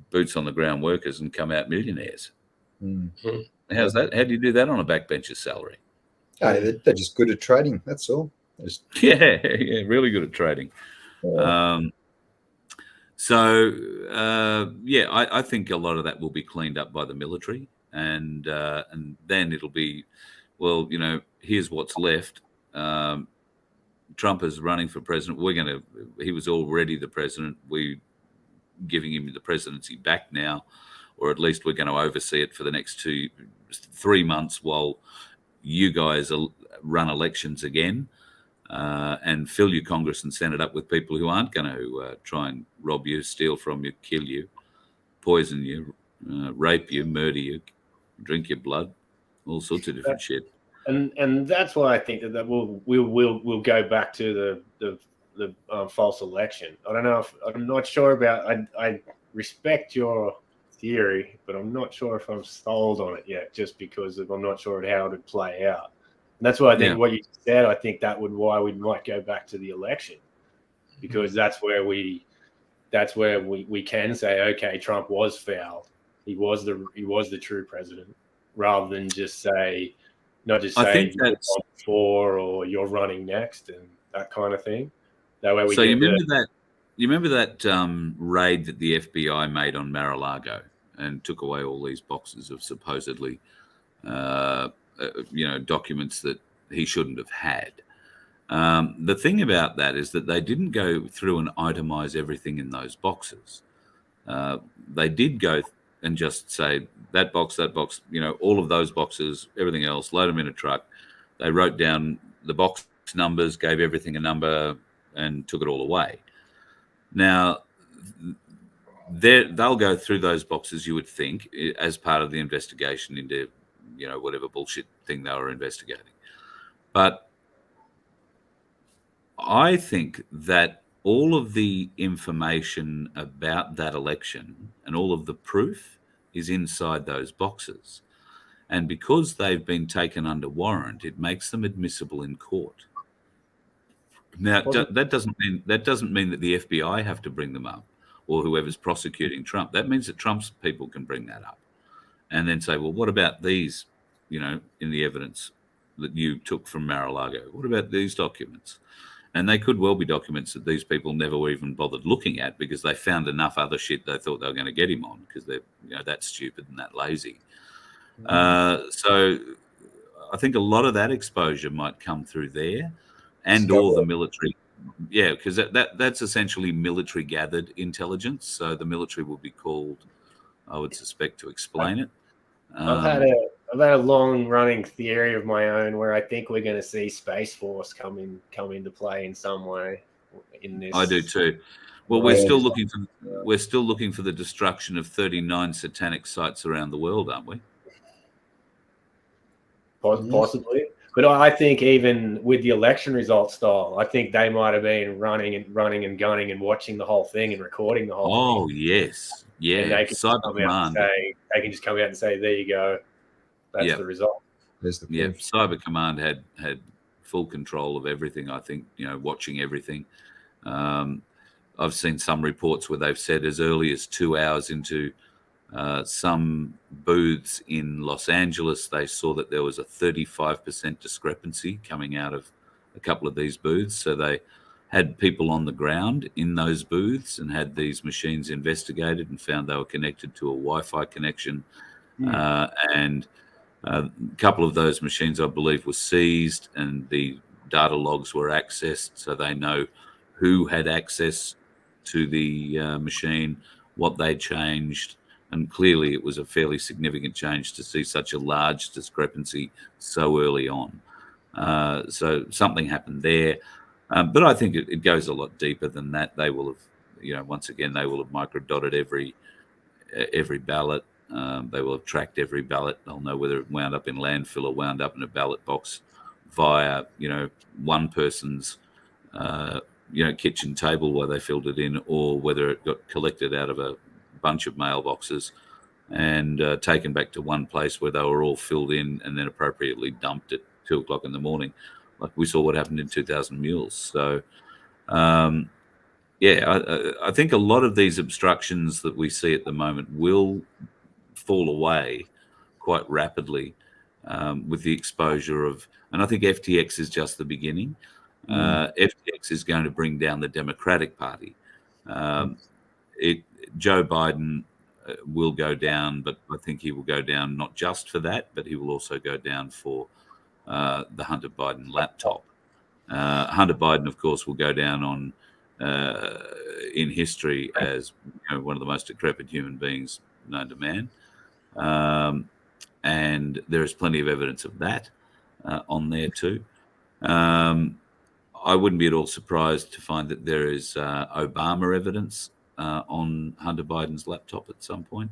boots on the ground workers and come out millionaires. How's that? How do you do that on a backbencher's salary? They're just good at trading. That's all. Yeah, really good at trading. Yeah. I think a lot of that will be cleaned up by the military, and then it'll be, well, here's what's left. Trump is running for president. He was already the president. We're giving him the presidency back now, or at least we're going to oversee it for the next 3 months while you guys run elections again, and fill your Congress and Senate up with people who aren't going to try and rob you, steal from you, kill you, poison you, rape you, murder you, drink your blood, all sorts of different shit. And that's why I think that we'll go back to the false election. I don't know if I'm not sure about. I respect your theory, but I'm not sure if I'm sold on it yet, just because I'm not sure how it would play out. And that's why I think what you said. I think why we might go back to the election, because that's where we can say, okay, Trump was fouled. He was the true president, rather than just say. Not just saying you're on before or you're running next and that kind of thing. That way we. So you remember that raid that the FBI made on Mar-a-Lago and took away all these boxes of supposedly, documents that he shouldn't have had. The thing about that is that they didn't go through and itemize everything in those boxes. They did go and just say that box, all of those boxes, everything else, load them in a truck. They wrote down the box numbers, gave everything a number, and took it all away. Now, they'll go through those boxes, you would think, as part of the investigation into, whatever bullshit thing they were investigating. But I think that all of the information about that election and all of the proof is inside those boxes. And because they've been taken under warrant, it makes them admissible in court. Now, that doesn't mean that the FBI have to bring them up, or whoever's prosecuting Trump. That means that Trump's people can bring that up and then say, well, what about these, in the evidence that you took from Mar-a-Lago? What about these documents? And they could well be documents that these people never even bothered looking at, because they found enough other shit they thought they were going to get him on, because they're that stupid and that lazy. So I think a lot of that exposure might come through there, and all the military. Yeah, because that's essentially military gathered intelligence. So the military will be called, I would suspect, to explain it. I've had a long-running theory of my own where I think we're going to see Space Force come into play in some way in this. I do too. Well, we're still looking for the destruction of 39 satanic sites around the world, aren't we? Possibly, but I think even with the election results style, I think they might have been running and gunning and watching the whole thing and recording the whole thing. Oh yes, yeah. And they can just come out and say, "There you go." That's the result. Cyber Command had full control of everything. I think, watching everything. I've seen some reports where they've said as early as 2 hours into some booths in Los Angeles, they saw that there was a 35% discrepancy coming out of a couple of these booths. So they had people on the ground in those booths and had these machines investigated and found they were connected to a Wi-Fi connection. And a couple of those machines, I believe, were seized, and the data logs were accessed, so they know who had access to the machine, what they changed, and clearly it was a fairly significant change to see such a large discrepancy so early on. So something happened there. But I think it goes a lot deeper than that. They will have, once again, they will have microdotted every ballot. They will have tracked every ballot. They'll know whether it wound up in landfill or wound up in a ballot box via, one person's, kitchen table where they filled it in, or whether it got collected out of a bunch of mailboxes and taken back to one place where they were all filled in and then appropriately dumped at 2 o'clock in the morning, like we saw what happened in 2000 Mules. So, I think a lot of these obstructions that we see at the moment will fall away quite rapidly with the exposure of, and I think FTX is just the beginning. FTX is going to bring down the Democratic Party. Joe Biden will go down, but I think he will go down not just for that, but he will also go down for the Hunter Biden laptop. Hunter Biden, of course, will go down on in history as one of the most decrepit human beings known to man. And there is plenty of evidence of that on there too. I wouldn't be at all surprised to find that there is Obama evidence on Hunter Biden's laptop at some point.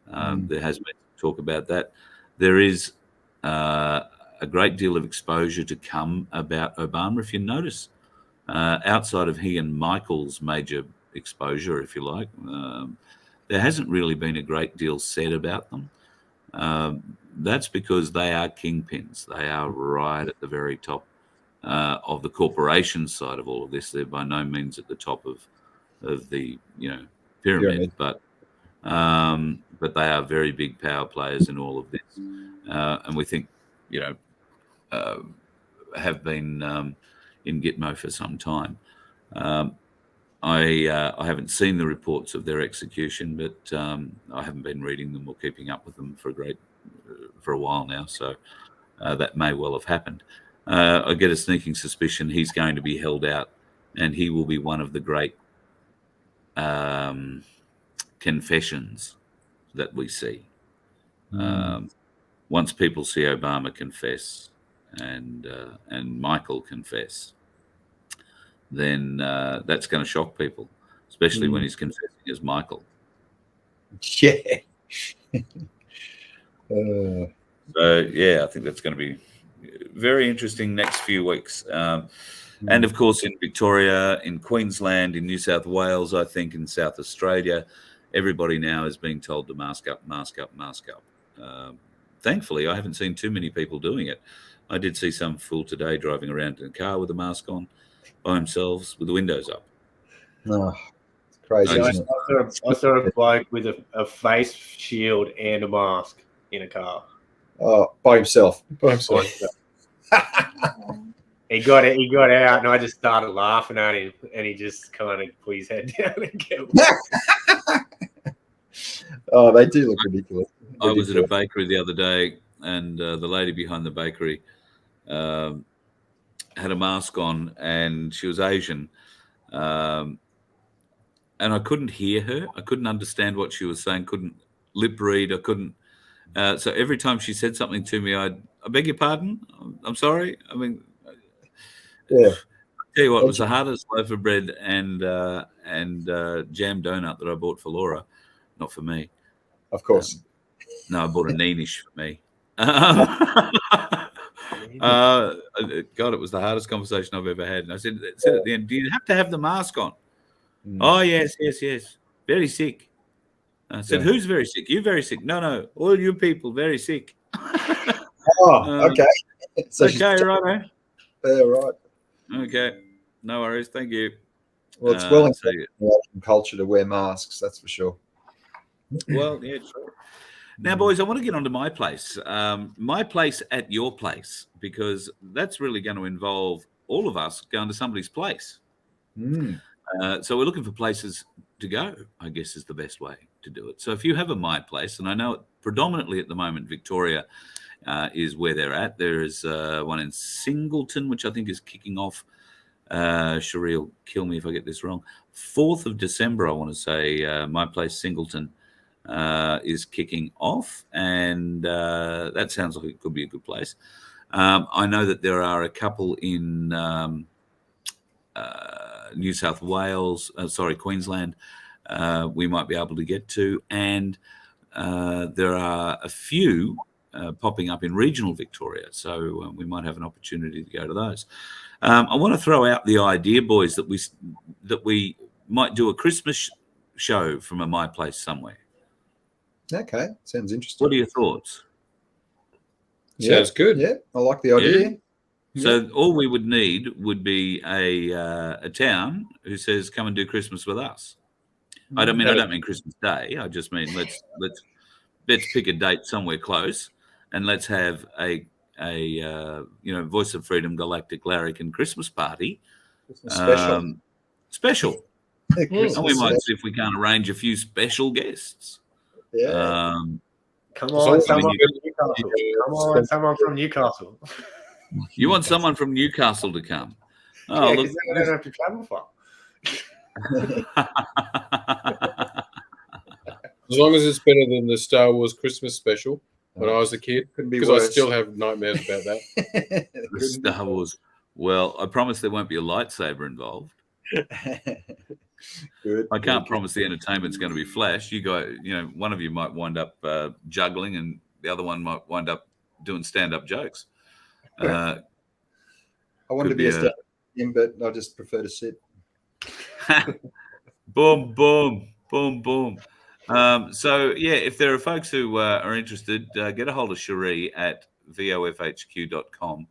There has been talk about that. There is a great deal of exposure to come about Obama. If you notice, outside of he and Michael's major exposure, if you like, there hasn't really been a great deal said about them. That's because they are kingpins. They are right at the very top of the corporation side of all of this. They're by no means at the top of the pyramid, but they are very big power players in all of this, and we think have been in Gitmo for some time. I haven't seen the reports of their execution, but I haven't been reading them or keeping up with them for a while now. So that may well have happened. I get a sneaking suspicion he's going to be held out, and he will be one of the great confessions that we see. Once people see Obama confess and Michael confess, then that's going to shock people, especially when he's confessing as Michael. Yeah. So, I think that's going to be very interesting next few weeks. And, of course, in Victoria, in Queensland, in New South Wales, I think in South Australia, everybody now is being told to mask up, mask up, mask up. Thankfully, I haven't seen too many people doing it. I did see some fool today driving around in a car with a mask on by themselves with the windows up. Oh, it's crazy. I saw a bloke with a face shield and a mask in a car. Oh, by himself. He got out, and I just started laughing at him, and he just kind of put his head down and kept. Oh, they do look ridiculous. I was at a bakery the other day, and the lady behind the bakery had a mask on, and she was Asian, and I couldn't hear her. I couldn't understand what she was saying. Couldn't lip read. I couldn't. So every time she said something to me, I beg your pardon. I'm sorry. I mean, yeah. I'll tell you what, it was the hardest loaf of bread and jam donut that I bought for Laura, not for me. Of course. No, I bought a Neenish for me. God, it was the hardest conversation I've ever had. And I said at the end, do you have to have the mask on? Oh, yes. Very sick. I said, who's very sick? You very sick? No. All you people very sick. Okay. So okay, right. Yeah, right. Okay. No worries. Thank you. Well, it's well in culture to wear masks, that's for sure. Well, yeah, true. Now, boys, I want to get onto my place. My place at your place, because that's really going to involve all of us going to somebody's place. So we're looking for places to go, I guess, is the best way to do it. So if you have a My Place, and I know predominantly at the moment Victoria is where they're at. There is one in Singleton, which I think is kicking off. Cherie will kill me if I get this wrong. 4th of December, I want to say, My Place Singleton is kicking off, and that sounds like it could be a good place. I know that there are a couple in New South Wales, Queensland, we might be able to get to. And there are a few popping up in regional Victoria. So we might have an opportunity to go to those. I want to throw out the idea, boys, that we might do a Christmas show from a My Place somewhere. Okay, sounds interesting. What are your thoughts? Sounds good. Yeah, I like the idea. Yeah. So all we would need would be a town who says, "Come and do Christmas with us." I don't mean Christmas Day. I just mean let's pick a date somewhere close, and let's have a Voice of Freedom Galactic Larrikin Christmas party. Christmas special. Special. And we might see if we can't arrange a few special guests. Yeah. Come on, someone from Newcastle. Come on, someone from Newcastle. You want someone from Newcastle to come? Oh, yeah, because they don't have to travel far. As long as it's better than the Star Wars Christmas special when I was a kid, because I still have nightmares about that. The Star Wars. Well, I promise there won't be a lightsaber involved. Good. I can't promise the entertainment's going to be flash. You guys, one of you might wind up juggling, and the other one might wind up doing stand-up jokes. I wanted to be a stand-up, but I just prefer to sit. Boom, boom, boom, boom. So, yeah, if there are folks who are interested, get a hold of Cherie at vofhq.com,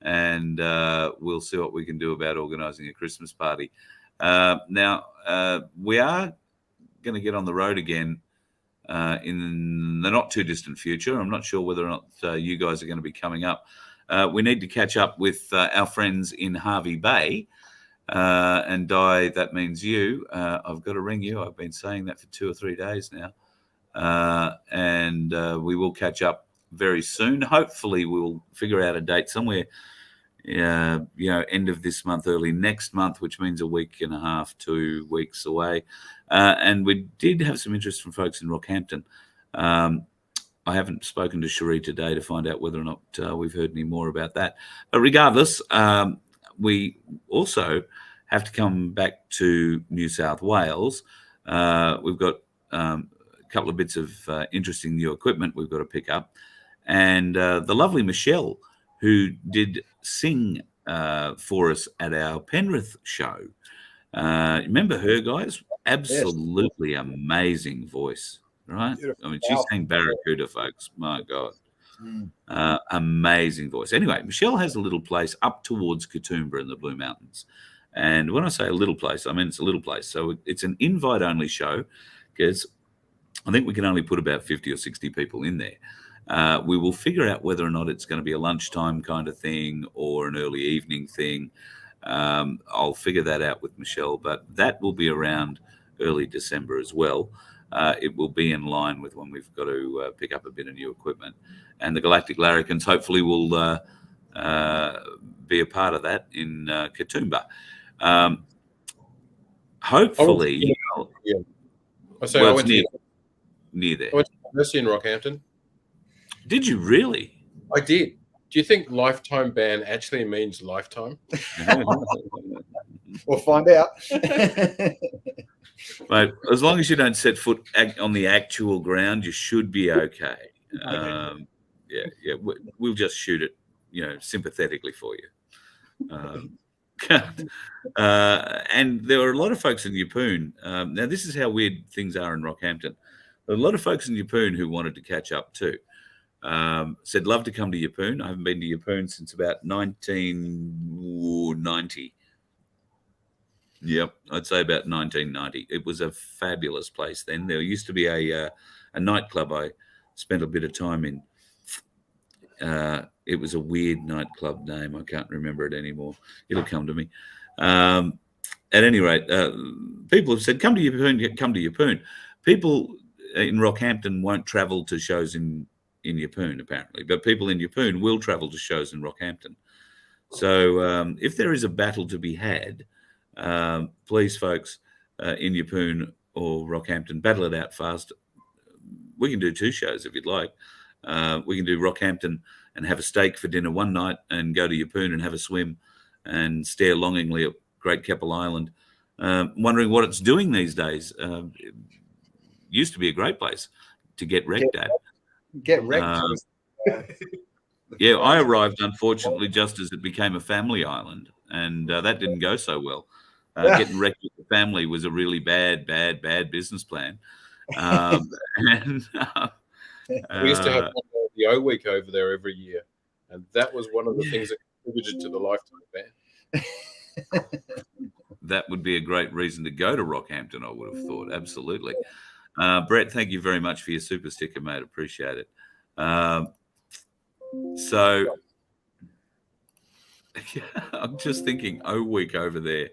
and we'll see what we can do about organising a Christmas party. Now, we are going to get on the road again in the not too distant future. I'm not sure whether or not you guys are going to be coming up. We need to catch up with our friends in Hervey Bay. And Di, that means you. I've got to ring you. I've been saying that for 2 or 3 days now. And we will catch up very soon. Hopefully we'll figure out a date somewhere, end of this month, early next month, which means a week and a half, 2 weeks away. And we did have some interest from folks in Rockhampton. I haven't spoken to Cherie today to find out whether or not we've heard any more about that. But regardless, we also have to come back to New South Wales. We've got a couple of bits of interesting new equipment we've got to pick up. And the lovely Michelle, who did sing for us at our Penrith show. Remember her, guys? Absolutely amazing voice, right? Beautiful. I mean, she sang Barracuda, folks. My God. Amazing voice. Anyway, Michelle has a little place up towards Katoomba in the Blue Mountains. And when I say a little place, I mean it's a little place. So it's an invite-only show because I think we can only put about 50 or 60 people in there. We will figure out whether or not it's going to be a lunchtime kind of thing or an early evening thing. I'll figure that out with Michelle, but that will be around early December as well. It will be in line with when we've got to pick up a bit of new equipment. And the Galactic Larrikins hopefully will be a part of that in Katoomba. Hopefully, I went near there. I went to university in Rockhampton. Did you really? I did. Do you think lifetime ban actually means lifetime? We'll find out. Mate, as long as you don't set foot on the actual ground, you should be okay. We'll just shoot it, sympathetically for you. And there are a lot of folks in Yeppoon. Now, this is how weird things are in Rockhampton. There are a lot of folks in Yeppoon who wanted to catch up too. Said, love to come to Yeppoon. I haven't been to Yeppoon since about 1990. Yep, I'd say about 1990. It was a fabulous place then. There used to be a nightclub I spent a bit of time in. It was a weird nightclub name. I can't remember it anymore. It'll come to me. At any rate, people have said, come to Yeppoon, come to Yeppoon. People in Rockhampton won't travel to shows in Yeppoon, apparently, but people in Yeppoon will travel to shows in Rockhampton. So if there is a battle to be had, please, folks, in Yeppoon or Rockhampton, battle it out fast. We can do 2 shows if you'd like. We can do Rockhampton and have a steak for dinner one night and go to Yeppoon and have a swim and stare longingly Great Keppel Island. Wondering what it's doing these days. It used to be a great place to get wrecked at. Get wrecked. Yeah, I arrived, unfortunately, just as it became a family island, and that didn't go so well. Getting wrecked with the family was a really bad business plan. And, we used to have the O week over there every year, and that was one of the things that contributed to the lifetime ban. That would be a great reason to go to Rockhampton, I would have thought. Absolutely. Brett, thank you very much for your super sticker, mate. Appreciate it. So I'm just thinking, O week over there,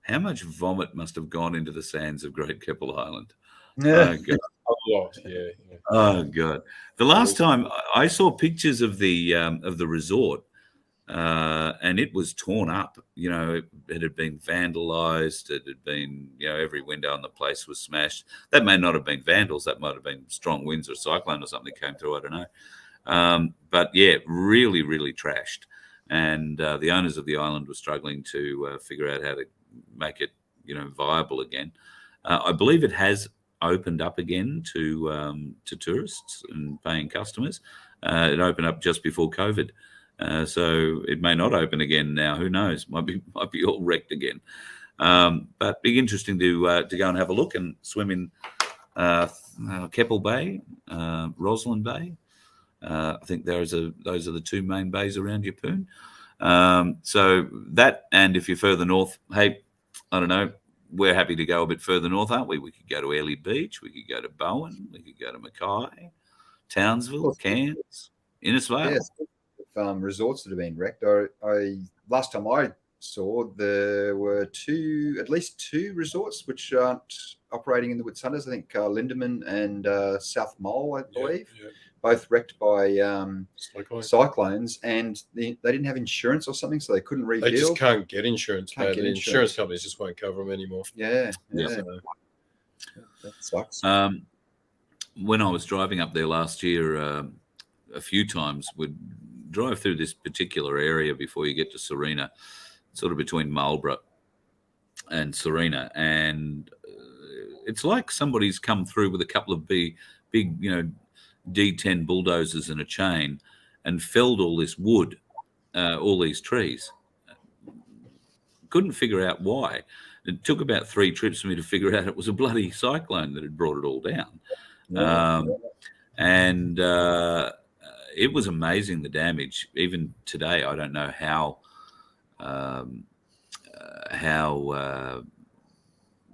how much vomit must have gone into the sands of Great Keppel Island? Yeah. Oh, God. A lot, yeah. Oh, God. The last time I saw pictures of the resort, and it was torn up. You know, it had been vandalized. It had been, you know, every window in the place was smashed. That may not have been vandals. That might have been strong winds or cyclone or something came through. I don't know. But yeah, really, really trashed. And the owners of the island were struggling to figure out how to make it, you know, viable again. I believe it has opened up again to tourists and paying customers. It opened up just before COVID. So it may not open again now. Who knows? Might be all wrecked again. But be interesting to go and have a look and swim in Keppel Bay, Roslyn Bay. I think those are the two main bays around Yeppoon. So that, and if you're further north, hey, I don't know, we're happy to go a bit further north, aren't we? We could go to Airlie Beach, we could go to Bowen, we could go to Mackay, Townsville, Cairns, Innisfail. Yes. Resorts that have been wrecked. I last time I saw there were at least two resorts which aren't operating in the Whitsunters. I think Lindeman and South Mole, I believe, both wrecked by cyclones, and they didn't have insurance or something, so they couldn't rebuild. They just can't get insurance. The insurance companies just won't cover them anymore. Yeah. So. That sucks. When I was driving up there last year, a few times, would drive through this particular area before you get to Serena, sort of between Marlborough and Serena, and it's like somebody's come through with a couple of big, you know, D10 bulldozers and a chain and felled all this wood, all these trees. Couldn't figure out why. It took about 3 trips for me to figure out it was a bloody cyclone that had brought it all down. It was amazing, the damage. Even today, I don't know how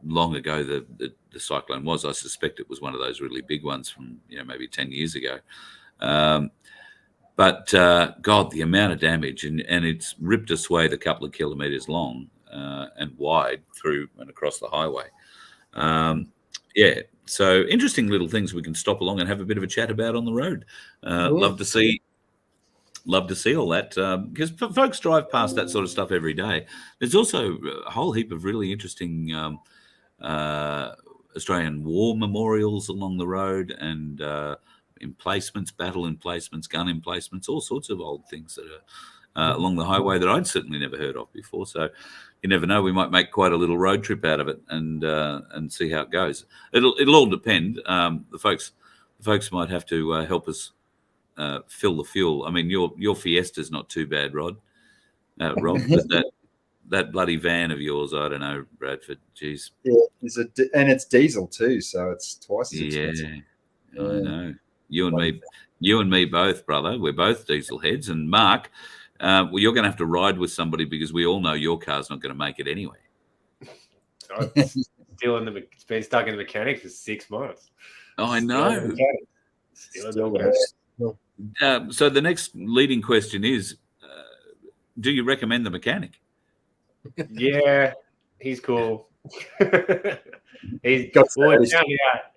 long ago the cyclone was. I suspect it was one of those really big ones from, you know, maybe 10 years ago. But God, the amount of damage, and it's ripped a swathe a couple of kilometres long and wide through and across the highway. So interesting little things we can stop along and have a bit of a chat about on the road. Love to see all that, because folks drive past that sort of stuff every day. There's also a whole heap of really interesting Australian war memorials along the road, and emplacements, battle emplacements, gun emplacements, all sorts of old things that are along the highway that I'd certainly never heard of before. So you never know, we might make quite a little road trip out of it and see how it goes. It'll all depend. The folks might have to help us fill the fuel. I mean, your Fiesta's not too bad, Rob. But that bloody van of yours, I don't know, Bradford. Geez. Yeah, and it's diesel too, so it's twice as expensive. Yeah, I know. You and me both, brother. We're both diesel heads. And Mark, well, you're going to have to ride with somebody because we all know your car's not going to make it anyway. It's been stuck in the mechanic for 6 months. Oh, I know. So the next leading question is, do you recommend the mechanic? Yeah, he's cool. He's got.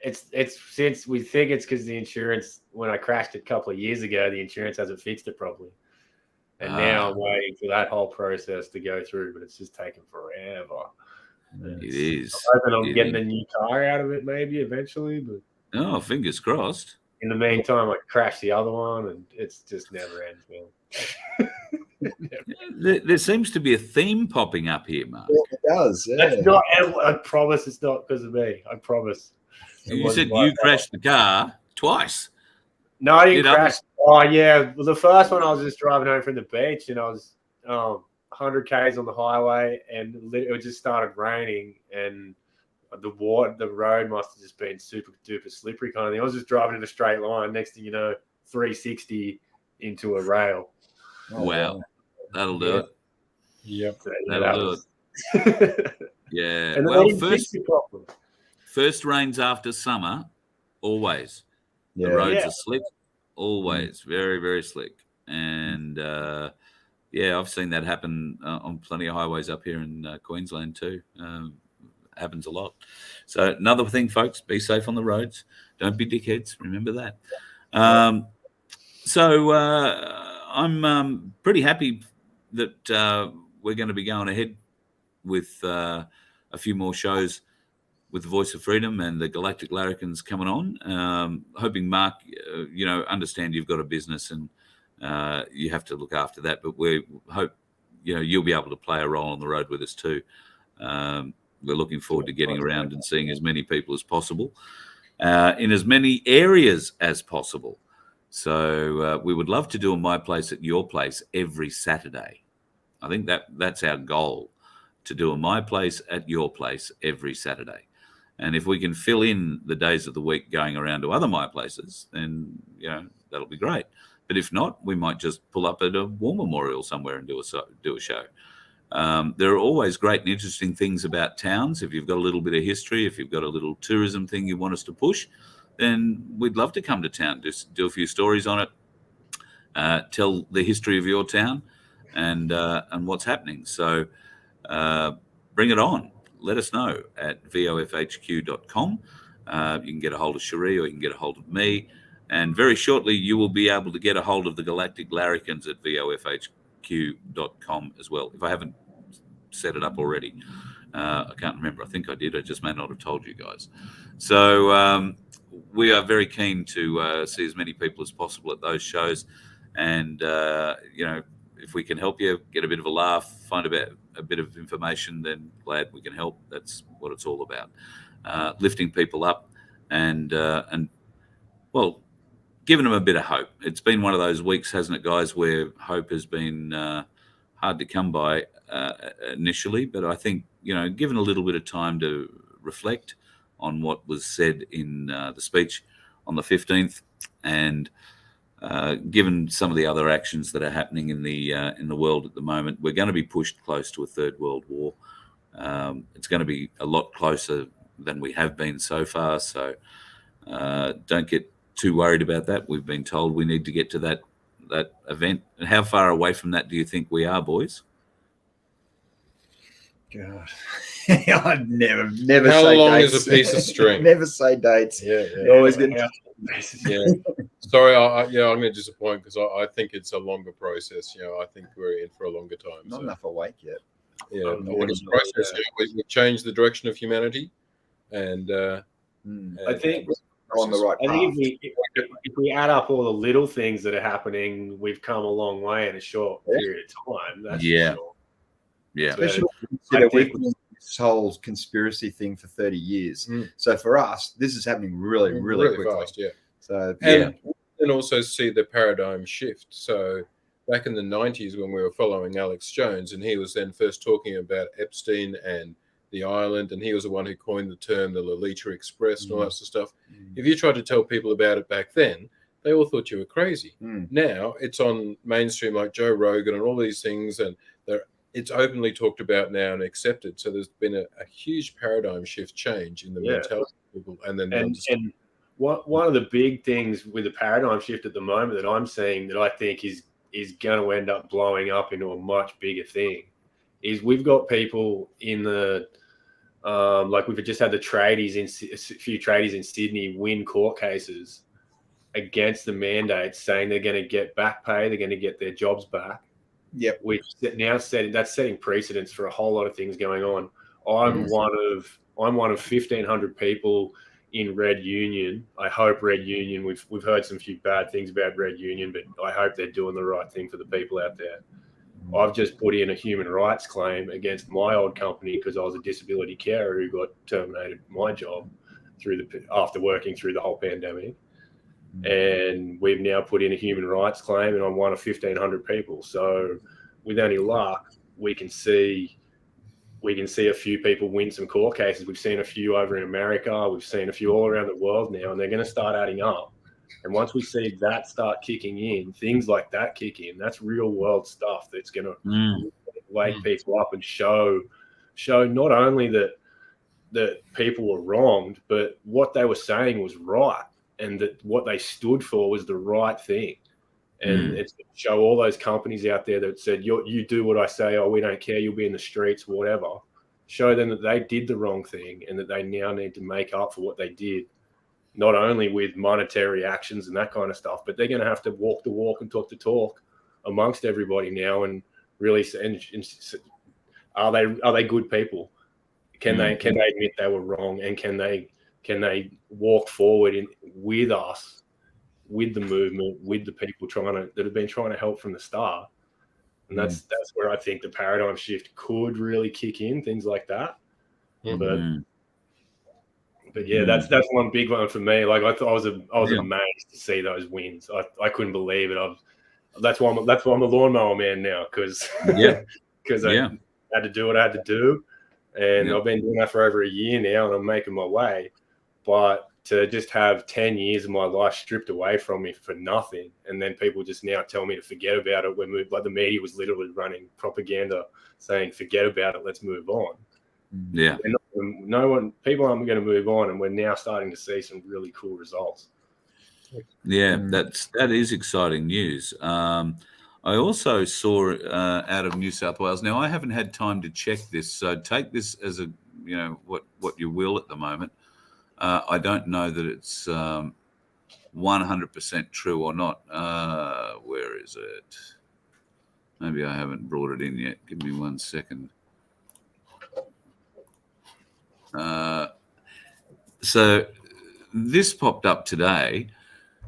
It's since we think it's because the insurance. When I crashed it a couple of years ago, the insurance hasn't fixed it properly, and now I'm waiting for that whole process to go through. But it's just taking forever. It is. I'm hoping I'm getting a new car out of it, maybe eventually. But fingers crossed. In the meantime, I crashed the other one, and it's just never ends, man. There seems to be a theme popping up here, Mark. Yeah, it does. Yeah. That's not. I promise it's not because of me. I promise. You said you crashed the car twice. No, I didn't crash. Oh yeah, well, the first one I was just driving home from the beach, and I was 100 k's on the highway, and it just started raining, and the road must have just been super duper slippery kind of thing. I was just driving in a straight line. Next thing you know, 360 into a rail. Oh, wow, that'll do it. Yep, So, that'll do it. Yeah. And well, first rains after summer, always. Yeah. The roads are slick, always very, very slick. And I've seen that happen on plenty of highways up here in Queensland too. Happens a lot. So another thing, folks, be safe on the roads. Don't be dickheads. Remember that. I'm pretty happy that we're going to be going ahead with a few more shows with the Voice of Freedom and the Galactic Larrikins coming on. Hoping, Mark, understand you've got a business and you have to look after that, but we hope, you'll be able to play a role on the road with us too. We're looking forward to getting around and seeing as many people as possible in as many areas as possible. So we would love to do a My Place at Your Place every Saturday. I think that's our goal, to do a My Place at Your Place every Saturday. And if we can fill in the days of the week going around to other My Places, then, that'll be great. But if not, we might just pull up at a war memorial somewhere and do a show. There are always great and interesting things about towns. If you've got a little bit of history, if you've got a little tourism thing you want us to push, then we'd love to come to town, just do a few stories on it, tell the history of your town and what's happening. So bring it on. Let us know at vofhq.com. You can get a hold of Cherie or you can get a hold of me. And very shortly, you will be able to get a hold of the Galactic Larrikins at vofhq.com as well. If I haven't set it up already, I can't remember. I think I did. I just may not have told you guys. So we are very keen to see as many people as possible at those shows. And, if we can help you get a bit of a laugh, find a bit of information, then glad we can help. That's what it's all about. Lifting people up and giving them a bit of hope. It's been one of those weeks, hasn't it, guys, where hope has been hard to come by initially. But I think, given a little bit of time to reflect on what was said in the speech on the 15th, and given some of the other actions that are happening in the world at the moment, we're going to be pushed close to a third world war. It's going to be a lot closer than we have been so far. So don't get too worried about that. We've been told we need to get to that event. And how far away from that do you think we are, boys? God, I'd never How say long dates. is a piece of string? Never say dates. Yeah. Always good. Yeah. Sorry, I'm going to disappoint because I think it's a longer process. I think we're in for a longer time. Not enough awake yet. Yeah, it's a process. We've changed the direction of humanity, and I think we're on the right path. I think if we add up all the little things that are happening, we've come a long way in a short period of time. That's for sure. Yeah. Especially when we've been this whole conspiracy thing for 30 years. So for us, this is happening really quickly. fast. Yeah. So and also see the paradigm shift. So back in the 90s when we were following Alex Jones, and he was then first talking about Epstein and the island, and he was the one who coined the term the Lolita Express and all that sort of stuff. If you tried to tell people about it back then, they all thought you were crazy. Now it's on mainstream like Joe Rogan and all these things, and it's openly talked about now and accepted. So there's been a huge paradigm shift change in the mentality of people. And one of the big things with the paradigm shift at the moment that I'm seeing that I think is going to end up blowing up into a much bigger thing is we've got people in the like we've just had a few tradies in Sydney win court cases against the mandates, saying they're going to get back pay, they're going to get their jobs back. Yep. Which now setting precedents for a whole lot of things going on. I'm one of 1,500 people in Red Union. I hope Red Union. We've heard some few bad things about Red Union, but I hope they're doing the right thing for the people out there. I've just put in a human rights claim against my old company because I was a disability carer who got terminated my job after working through the whole pandemic. And we've now put in a human rights claim, and I'm one of 1,500 people. So with any luck, we can see a few people win some court cases. We've seen a few over in America. We've seen a few all around the world now, and they're going to start adding up. And once we see that start kicking in, things like that kick in, that's real world stuff that's going to wake people up and show not only that people were wronged, but what they were saying was right, and that what they stood for was the right thing. And it's to show all those companies out there that said, you do what I say, or we don't care, you'll be in the streets, whatever. Show them that they did the wrong thing and that they now need to make up for what they did, not only with monetary actions and that kind of stuff, but they're going to have to walk the walk and talk the talk amongst everybody now, and really, are they good people? Can they admit they were wrong, and can they walk forward with us, with the movement, with the people that have been trying to help from the start? And that's where I think the paradigm shift could really kick in, things like that. But yeah, that's one big one for me. Like I was amazed to see those wins. I couldn't believe it. That's why I'm a lawnmower man now, because I had to do what I had to do, and I've been doing that for over a year now, and I'm making my way. But to just have 10 years of my life stripped away from me for nothing, and then people just now tell me to forget about it, like the media was literally running propaganda saying, forget about it, let's move on. Yeah. People aren't going to move on, and we're now starting to see some really cool results. Yeah, that is exciting news. I also saw out of New South Wales. Now, I haven't had time to check this, so take this as a what you will at the moment. I don't know that it's 100% true or not. Where is it? Maybe I haven't brought it in yet. Give me 1 second. So this popped up today.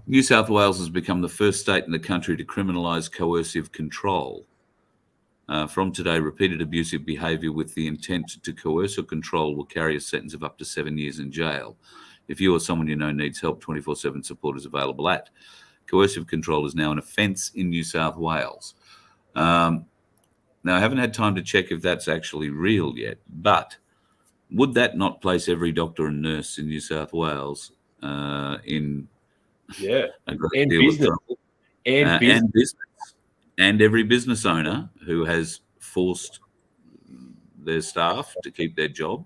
New South Wales has become the first state in the country to criminalise coercive control. From today, repeated abusive behaviour with the intent to coerce or control will carry a sentence of up to 7 years in jail. If you or someone you know needs help, 24/7 support is available at. Coercive control is now an offence in New South Wales. Now, I haven't had time to check if that's actually real yet, but would that not place every doctor and nurse in New South Wales in a great deal of trouble? And business. And every business owner who has forced their staff to keep their job.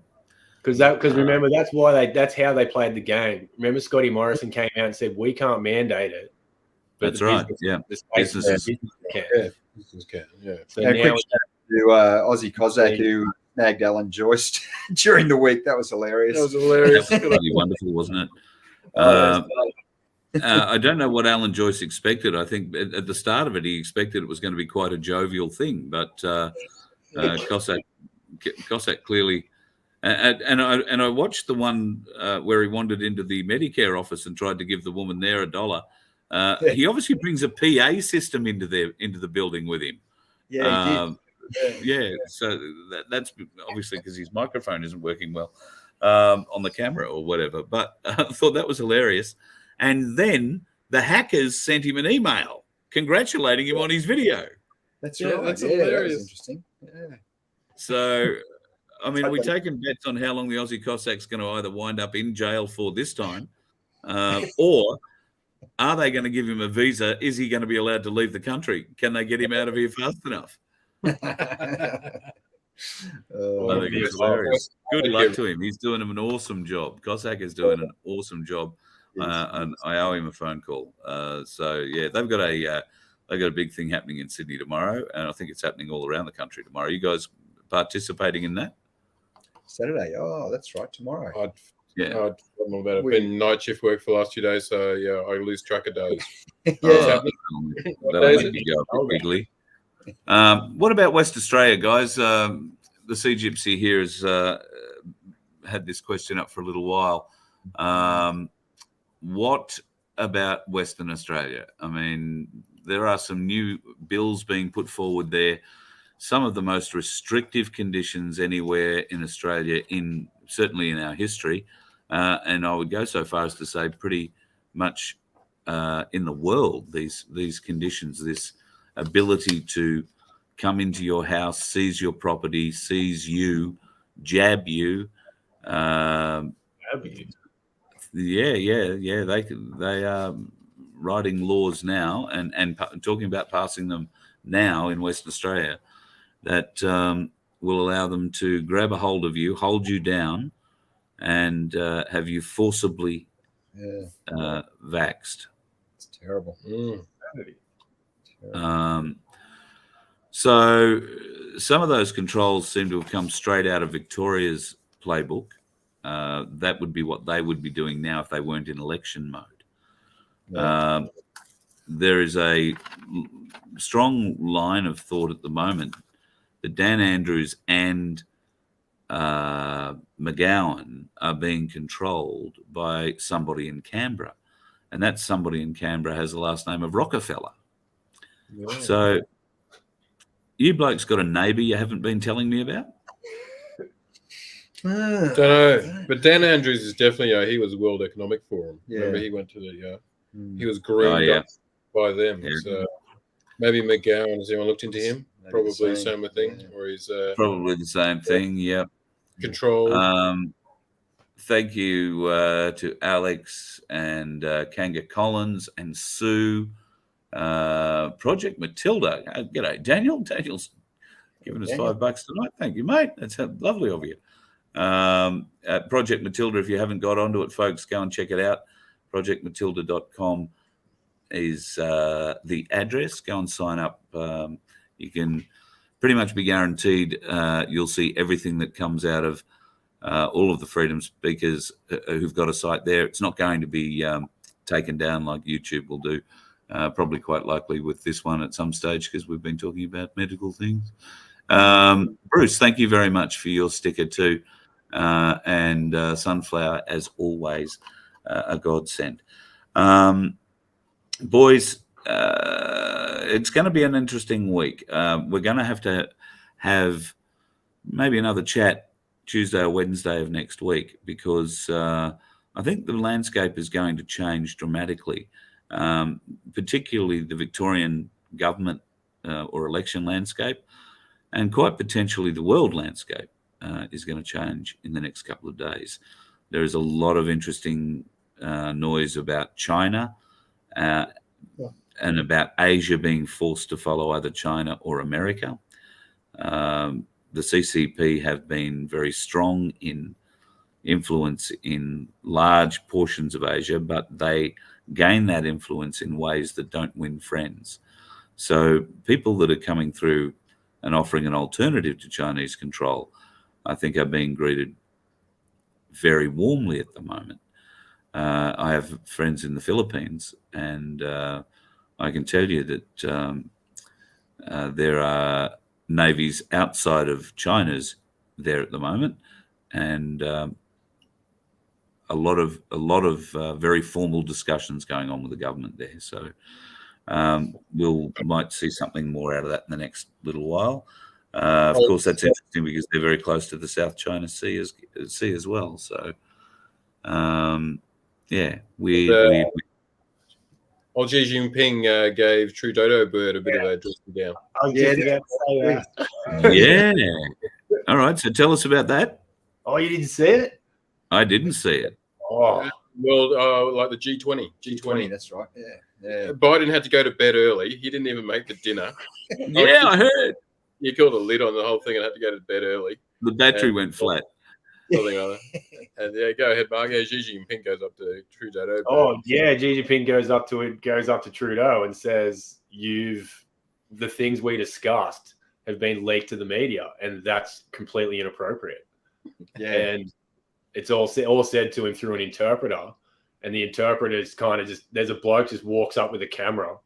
Because remember, that's how they played the game. Remember, Scotty Morrison came out and said, we can't mandate it. But that's right. Businesses can. Business can. Yeah. So now quick shout to Aussie Cossack who snagged Alan Joyce during the week. That was hilarious. That was really wonderful, wasn't it? I don't know what Alan Joyce expected. I think at the start of it, he expected it was going to be quite a jovial thing, but Cossack clearly. And I watched the one where he wandered into the Medicare office and tried to give the woman there $1. He obviously brings a PA system into the building with him. Yeah, he did. So that's obviously because his microphone isn't working well on the camera or whatever. But I thought that was hilarious. And then the hackers sent him an email congratulating him on his video. That's right. That's hilarious. That was interesting. Yeah. So, I mean, we're taking bets on how long the Aussie Cossack's going to either wind up in jail for this time, or are they going to give him a visa? Is he going to be allowed to leave the country? Can they get him out of here fast enough? I think it's hilarious. Good luck to him. He's doing an awesome job. Cossack is doing an awesome job, and I owe him a phone call. So yeah, they've got a big thing happening in Sydney tomorrow, and I think it's happening all around the country tomorrow. You guys participating in that? Saturday. Oh, that's right. Tomorrow. I'd forgotten about it. Been night shift work for the last 2 days, so yeah, I lose track of days. That'll make you go a bit wiggly. What about West Australia, guys? The Sea Gypsy here has had this question up for a little while. What about Western Australia? I mean, there are some new bills being put forward there. some of the most restrictive conditions anywhere in Australia, certainly in our history, and I would go so far as to say pretty much in the world. These conditions, this ability to come into your house, seize your property, seize you, jab you. They are writing laws now and talking about passing them now in Western Australia that will allow them to grab a hold of you, hold you down, and have you forcibly vaxxed. It's terrible. So some of those controls seem to have come straight out of Victoria's playbook. That would be what they would be doing now if they weren't in election mode. Yeah. There is a strong line of thought at the moment that Dan Andrews and McGowan are being controlled by somebody in Canberra, and that somebody in Canberra has the last name of Rockefeller. Yeah. So you blokes got a neighbour you haven't been telling me about? Don't know, but Dan Andrews is definitely he was World Economic Forum. Yeah. Remember, he went to the he was groomed up by them. Yeah. So maybe McGowan, has anyone looked into him? Maybe probably the same thing, or he's probably the same thing. Yep. Controlled. Thank you to Alex and Kanga Collins and Sue. Project Matilda. G'day, Daniel. Daniel's giving us $5 tonight. Thank you, mate. That's lovely of you. Project Matilda, if you haven't got onto it, folks, go and check it out. ProjectMatilda.com is the address. Go and sign up. You can pretty much be guaranteed you'll see everything that comes out of all of the freedom speakers who've got a site there. It's not going to be taken down like YouTube will do. Probably quite likely with this one at some stage because we've been talking about medical things. Bruce, thank you very much for your sticker too. And Sunflower, as always, a godsend. Boys, it's going to be an interesting week. We're going to have maybe another chat Tuesday or Wednesday of next week because I think the landscape is going to change dramatically. Particularly the Victorian government or election landscape, and quite potentially the world landscape is going to change in the next couple of days. There is a lot of interesting noise about China and about Asia being forced to follow either China or America. The CCP have been very strong in influence in large portions of Asia, but they gain that influence in ways that don't win friends. So people that are coming through and offering an alternative to Chinese control, I think are being greeted very warmly at the moment. I have friends in the Philippines, and I can tell you that there are navies outside of China's there at the moment, and a lot of very formal discussions going on with the government there. So might see something more out of that in the next little while. Of course, that's interesting because they're very close to the South China Sea as well. So Old Xi Jinping gave True Dodo Bird a bit of a dressing down. Yeah. All right. So tell us about that. Oh, you didn't see it? I didn't see it. Oh, well, like the G20. G20, that's right. Yeah. Biden had to go to bed early. He didn't even make the dinner. Yeah, I heard. He called a lid on the whole thing and had to go to bed early. The battery went flat. Something like that. And go ahead, Mark. Yeah, Xi Jinping goes up to Trudeau. Oh, yeah, Xi Jinping goes up to Trudeau and says, the things we discussed have been leaked to the media, and that's completely inappropriate. Yeah. And it's all said to him through an interpreter, and the interpreter's kind of there's a bloke just walks up with a camera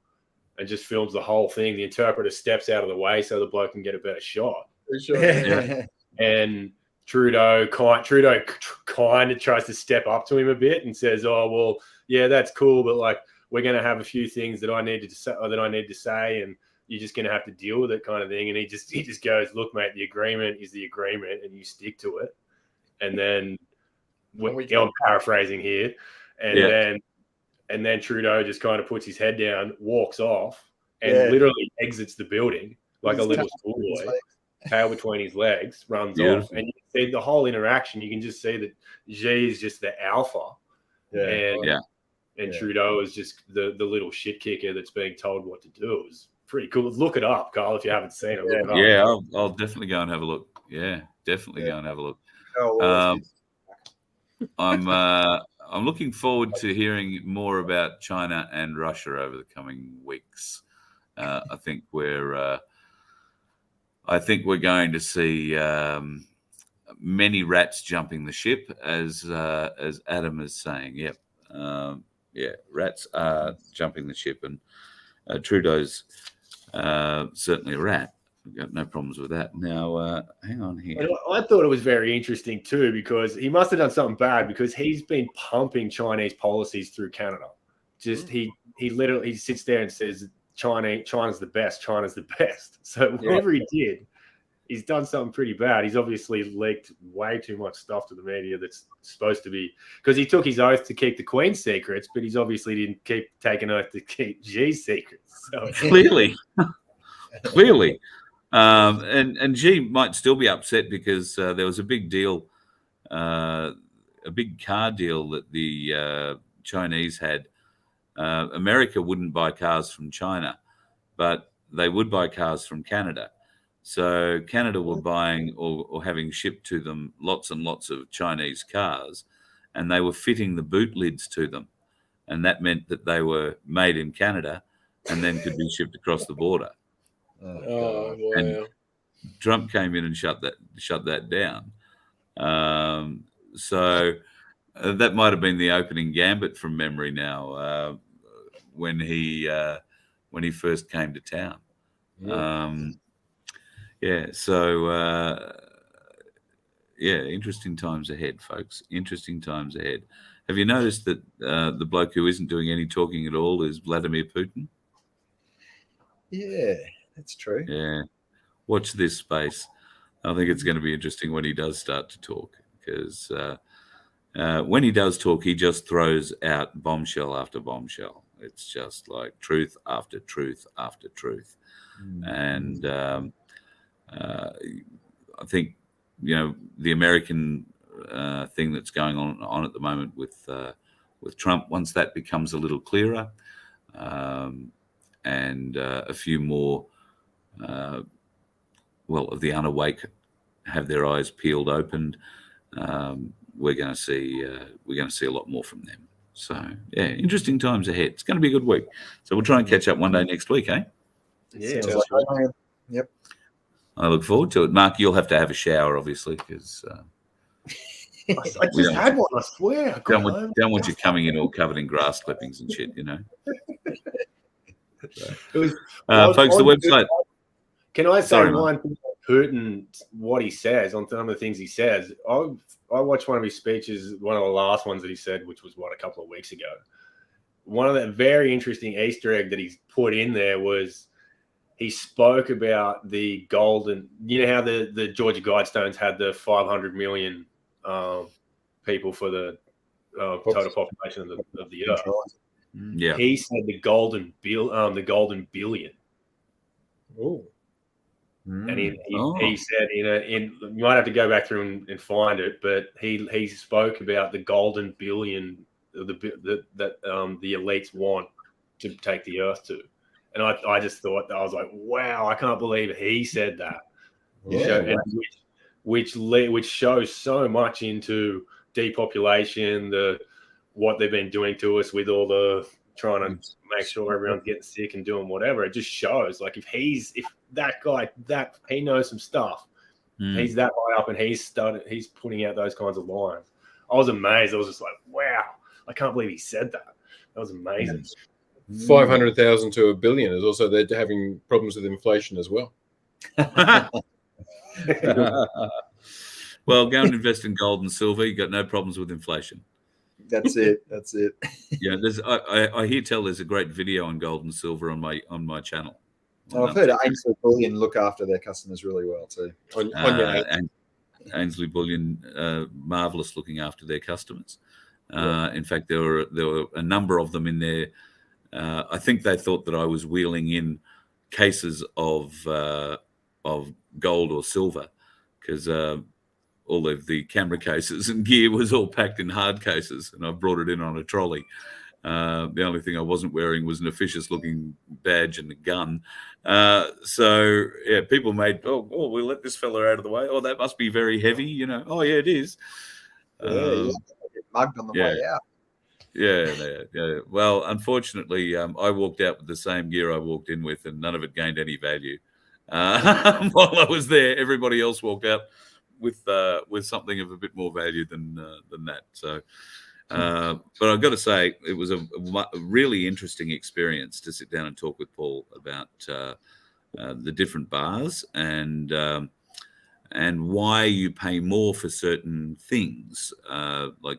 and just films the whole thing. The interpreter steps out of the way so the bloke can get a better shot. Sure. Yeah. And Trudeau kind of tries to step up to him a bit and says, "Oh, well, yeah, that's cool, but like we're going to have a few things that I need to say, and you're just going to have to deal with it, kind of thing. And he just goes, look, mate, the agreement is the agreement, and you stick to it. And then I'm paraphrasing here, and then Trudeau just kind of puts his head down, walks off, and literally exits the building like a little schoolboy, tail between his legs, runs off. And you can see the whole interaction. You can just see that Xi is just the alpha, and Trudeau is just the little shit kicker that's being told what to do. It was pretty cool. Look it up, Carl, if you haven't seen it. Look it up. Yeah, I'll definitely go and have a look. Yeah, definitely go and have a look. I'm looking forward to hearing more about China and Russia over the coming weeks. I think we're going to see many rats jumping the ship, as Adam is saying. Yep, rats are jumping the ship, and Trudeau's certainly a rat. We've got no problems with that. Now, hang on here. And I thought it was very interesting too, because he must have done something bad, because he's been pumping Chinese policies through Canada. Just he literally sits there and says China's the best. China's the best. So whatever he did, he's done something pretty bad. He's obviously leaked way too much stuff to the media that's supposed to be, because he took his oath to keep the Queen's secrets, but he's obviously didn't take an oath to keep Xi's secrets. So clearly. And Xi might still be upset because there was a big deal, a big car deal that the Chinese had. America wouldn't buy cars from China, but they would buy cars from Canada. So Canada were buying or having shipped to them lots and lots of Chinese cars, and they were fitting the boot lids to them. And that meant that they were made in Canada and then could be shipped across the border. Oh, wow. And Trump came in and shut that down. So that might have been the opening gambit from memory now, when he first came to town. Interesting times ahead, folks. Interesting times ahead. Have you noticed that the bloke who isn't doing any talking at all is Vladimir Putin? Yeah, that's true. Yeah. Watch this space. I think it's going to be interesting when he does start to talk, because when he does talk, he just throws out bombshell after bombshell. It's just like truth after truth after truth. And I think, the American thing that's going on at the moment with Trump, once that becomes a little clearer, and a few more, of the unawake have their eyes peeled open, we're going to see a lot more from them. So interesting times ahead. It's going to be a good week. So we'll try and catch up one day next week, eh? Yeah. Yep. I look forward to it. Mark, you'll have to have a shower, obviously, because I just had one. I swear. Don't want you coming in all covered in grass clippings and shit, So. Folks, the website. Can I say one thing about Putin, what he says, on some of the things he says? I watched one of his speeches, one of the last ones that he said, which was, a couple of weeks ago. One of the very interesting Easter egg that he's put in there was he spoke about the golden, how the Georgia Guidestones had the 500 million people for the total population of the earth. Yeah. He said the golden billion. Oh. And he said, you might have to go back through and find it, but he spoke about the golden billion that the elites want to take the earth to. And I just thought, I was like, wow, I can't believe he said that. Yeah. Which shows so much into depopulation, what they've been doing to us with all the trying to make sure everyone's getting sick and doing whatever. It just shows, like, if that guy, he knows some stuff. He's that high up and he's putting out those kinds of lines. I was amazed. I was just like, wow, I can't believe he said that. That was amazing. 500,000 to $1 billion is also they're having problems with inflation as well. Well, go and invest in gold and silver. You got no problems with inflation. That's it. Yeah, I hear tell there's a great video on gold and silver on my channel. I've heard Ainsley Bullion look after their customers really well too. And Ainsley Bullion, marvelous looking after their customers. In fact, there were a number of them in there. I think they thought that I was wheeling in cases of gold or silver, because all of the camera cases and gear was all packed in hard cases, and I brought it in on a trolley. The only thing I wasn't wearing was an officious-looking badge and a gun. So yeah, people made, we'll let this fella out of the way. Oh, that must be very heavy, you know. Oh yeah, it is. Get mugged on the way out. Yeah. Well, unfortunately, I walked out with the same gear I walked in with, and none of it gained any value. While I was there, everybody else walked out with something of a bit more value than that. So, but I've got to say, it was a really interesting experience to sit down and talk with Paul about the different bars and why you pay more for certain things, like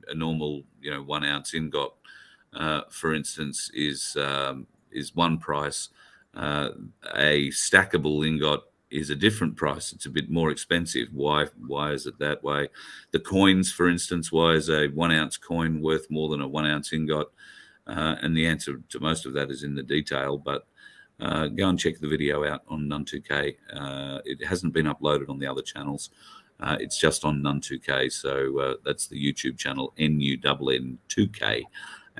a normal, 1 ounce ingot, for instance, is one price. A stackable ingot is a different price. It's a bit more expensive. Why is it that way? The coins, for instance, why is a 1 ounce coin worth more than a 1 ounce ingot? And the answer to most of that is in the detail, but go and check the video out on Nun2K. It hasn't been uploaded on the other channels. It's just on Nun2K. So that's the YouTube channel, NUNN2K,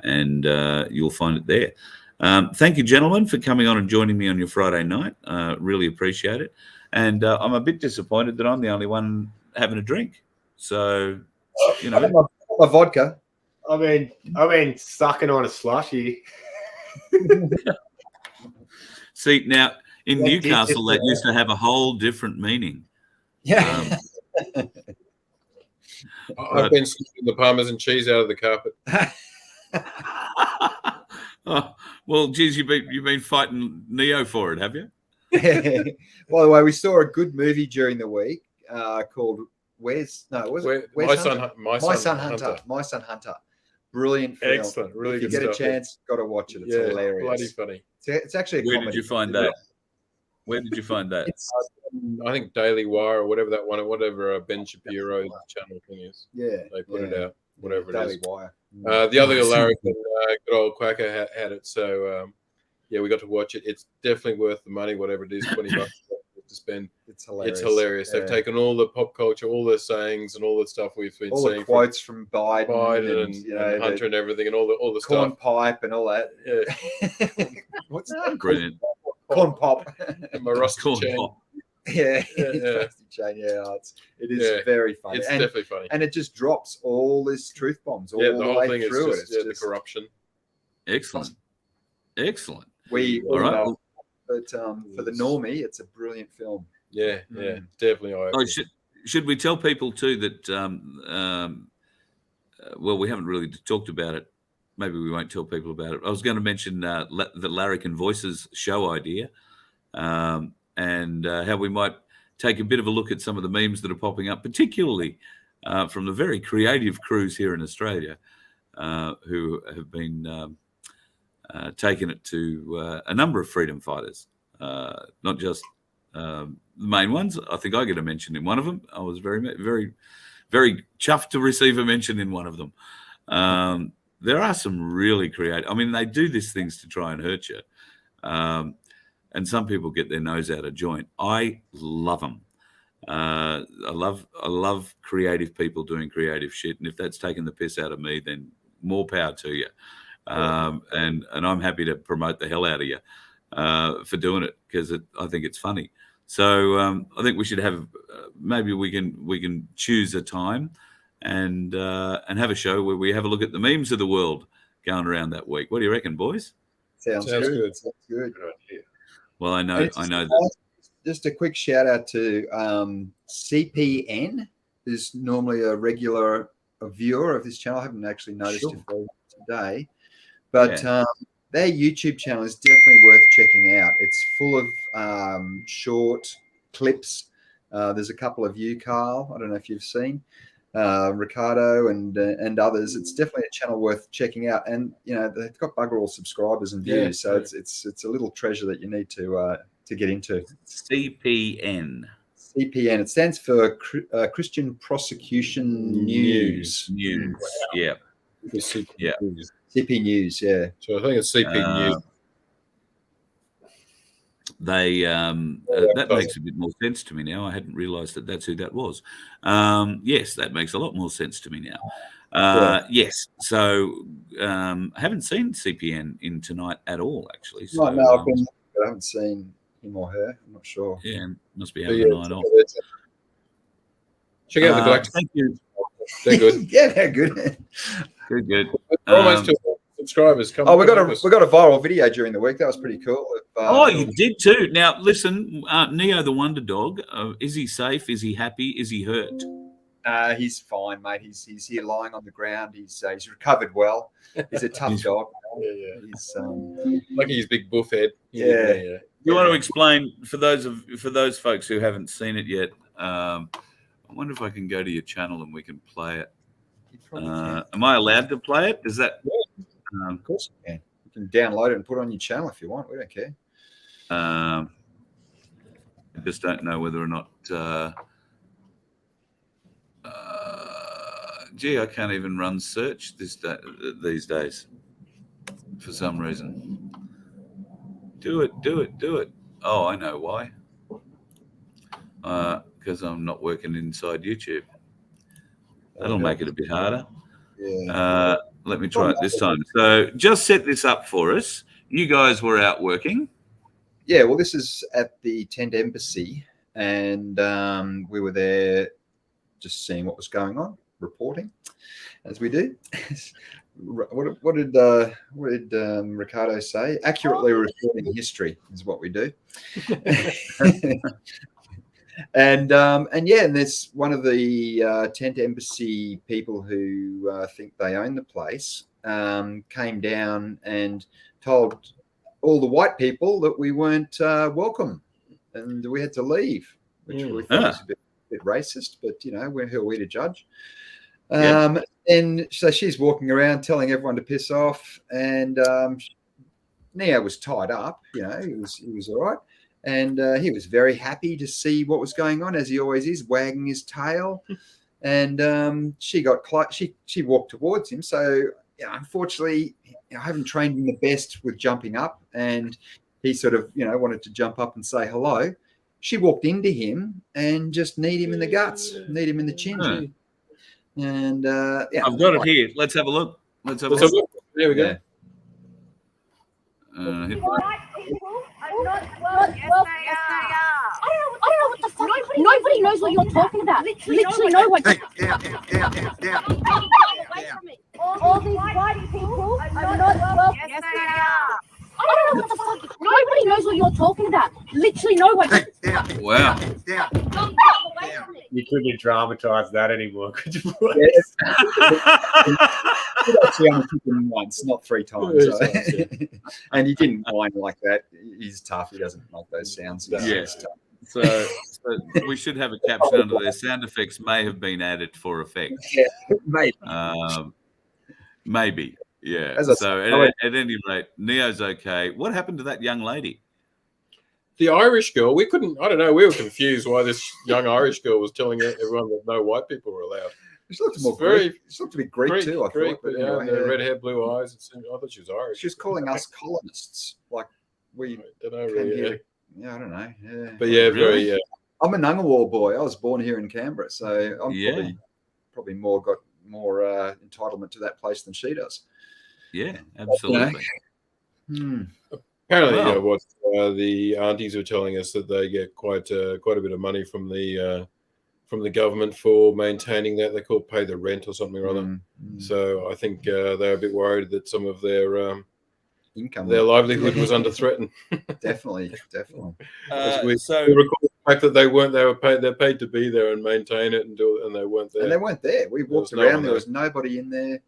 and you'll find it there. Thank you, gentlemen, for coming on and joining me on your Friday night. Really appreciate it. And I'm a bit disappointed that I'm the only one having a drink. So, my vodka. I mean, sucking on a slushy. See, now in Newcastle, that used to have a whole different meaning. Yeah. I've been scooping the parmesan cheese out of the carpet. Oh, well, geez, you've been fighting Neo for it, have you? By the way, we saw a good movie during the week called My Son Hunter. My Son Hunter. Brilliant film. Excellent. Really if you good get stuff. A chance, got to watch it. It's hilarious. Bloody funny. It's actually a comedy. Where did you find that? Where did you find that? I think Daily Wire or whatever that one, whatever Ben Shapiro's channel thing is. Yeah. They put it out, whatever Daily it is. Wire. The other Larrikin, good old Quacker had it. So, we got to watch it. It's definitely worth the money, whatever it is, $20 to spend. It's hilarious. They've taken all the pop culture, all the sayings and all the stuff we've been seeing. All the quotes from Biden and Hunter and everything and all the corn stuff. Pipe and all that. Yeah. What's that? Brilliant. Corn Pop. And my rusty Corn chain. Pop. Rusty chain. It is very funny. It's definitely funny. And it just drops all this truth bombs all the the whole way thing through is just the corruption. Excellent. We all right. But for the normie, it's a brilliant film. Yeah, definitely. Should we tell people too that well, we haven't really talked about it. Maybe we won't tell people about it. I was going to mention the Larrikin Voices show idea, and how we might take a bit of a look at some of the memes that are popping up, particularly from the very creative crews here in Australia, who have been taking it to a number of freedom fighters, not just the main ones. I think I get a mention in one of them. I was very, very, very chuffed to receive a mention in one of them. There are some really creative. I mean, they do these things to try and hurt you, and some people get their nose out of joint. I love them. I love creative people doing creative shit, and if that's taking the piss out of me, then more power to you. And I'm happy to promote the hell out of you for doing it, because I think it's funny. So I think we should have maybe we can choose a time and have a show where we have a look at the memes of the world going around that week. What do you reckon, boys? Sounds good. Sounds good. Well, I know that. Just a quick shout out to CPN, who's normally a regular viewer of this channel. I haven't actually noticed it today, but their YouTube channel is definitely worth checking out. It's full of short clips. There's a couple of you, Carl. I don't know if you've seen. Ricardo and others. It's definitely a channel worth checking out. And they've got bugger all subscribers and views, so it's a little treasure that you need to get into. CPN. CPN. It stands for Christian Prosecution News. News. Yeah. CP News. CP News. Yeah. So I think it's CP News. That makes a bit more sense to me now. I hadn't realised that that's who that was. Yes, that makes a lot more sense to me now. Yes. So I haven't seen CPN in tonight at all, actually. So, No, I haven't seen him or her. I'm not sure. Yeah, must be having a night off. Check out the Galactic. Thank you. They're good. Yeah, they're good. Good. We're almost to subscribers. We got a viral video during the week. That was pretty cool. You did too. Now listen, Neo the Wonder Dog. Is he safe? Is he happy? Is he hurt? He's fine, mate. He's here lying on the ground. He's recovered well. He's a tough dog. Yeah. He's lucky his big buff head. Yeah. You want to explain for those folks who haven't seen it yet? I wonder if I can go to your channel and we can play it. Am I allowed to play it? Is that? Yeah. Of course you can. You can download it and put it on your channel if you want. We don't care. I just don't know whether or not. Gee, I can't even run search these days for some reason. Do it. Oh, I know why. Because I'm not working inside YouTube. That'll make it a bit harder. Yeah. Let me try it this time. So just set this up for us. You guys were out working. Yeah, well, this is at the Tent Embassy, and we were there just seeing what was going on, reporting, as we do. What did Ricardo say? Accurately reporting history is what we do. And there's one of the Tent Embassy people who think they own the place came down and told all the white people that we weren't welcome and we had to leave, which we thought was a bit racist, but who are we to judge? And so she's walking around telling everyone to piss off, and Neo was tied up. He was all right. And he was very happy to see what was going on, as he always is, wagging his tail. And she walked towards him. So, unfortunately, I haven't trained him the best with jumping up. And he sort of, wanted to jump up and say hello. She walked into him and just kneed him in the guts, kneed him in the chin. And I've got it here. Let's have a look. There we go. Nobody knows what you're talking about. Literally no one. All these white people are not welcome. Yes, they are. I don't know what the fuck. Nobody knows what you're talking about. Literally no one. Wow. You couldn't dramatize that anymore, could you? Yes. Actually, I'm thinking once, not 3 times. So. And he didn't whine like that. He's tough. He doesn't make those sounds. Yes. So we should have a caption under there. Sound effects may have been added for effect. Yeah, maybe. Maybe. Yeah. At any rate, Neo's okay. What happened to that young lady? The Irish girl, we were confused why this young Irish girl was telling everyone that no white people were allowed. She looked a bit Greek too, I thought. But red hair, blue eyes. I thought she was Irish. She was calling us colonists, like we. I don't know, really. Yeah, I don't know. Yeah. But very. I'm a Ngunnawal boy. I was born here in Canberra, so I'm probably got more entitlement to that place than she does. Yeah, absolutely. Apparently, what the aunties were telling us that they get quite a bit of money from the government for maintaining that. They call it pay the rent or something or other. So I think they're a bit worried that some of their income, their livelihood was under threat. Definitely. We recall the fact that they're paid to be there and maintain it and do it, and they weren't there. And they weren't there. We walked around. There was nobody in there.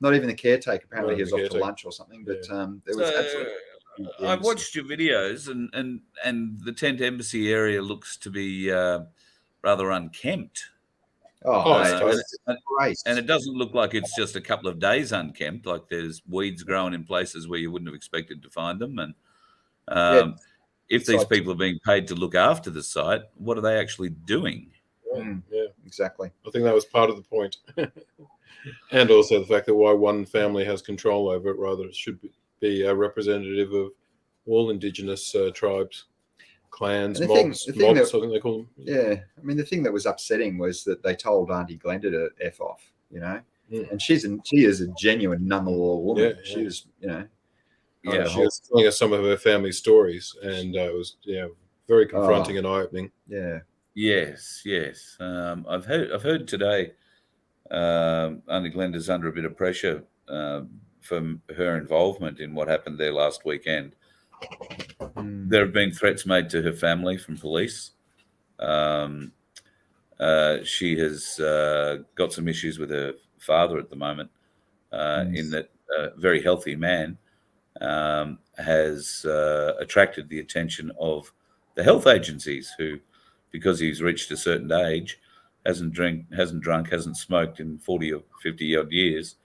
Not even the caretaker. Apparently, he was off to lunch or something. But there was absolutely. I've watched your videos, and the Tent Embassy area looks to be rather unkempt. Oh, and it doesn't look like it's just a couple of days unkempt. Like there's weeds growing in places where you wouldn't have expected to find them. And if these people are being paid to look after the site, what are they actually doing? Yeah, exactly. I think that was part of the point. And also the fact that why one family has control over it, rather it should be a representative of all Indigenous tribes, clans, mobs, I think they call them. Yeah, I mean, the thing that was upsetting was that they told Auntie Glenda to F off, you know, and she is a genuine nunn-law woman. Yeah, she was, you know. She was telling us some of her family stories, and it was very confronting and eye-opening. Yeah. Yes. I've heard today Auntie Glenda's under a bit of pressure from her involvement in what happened there last weekend. There have been threats made to her family from police. She has got some issues with her father at the moment, in that a very healthy man has attracted the attention of the health agencies who, because he's reached a certain age, hasn't drunk, hasn't smoked in 40 or 50 odd years.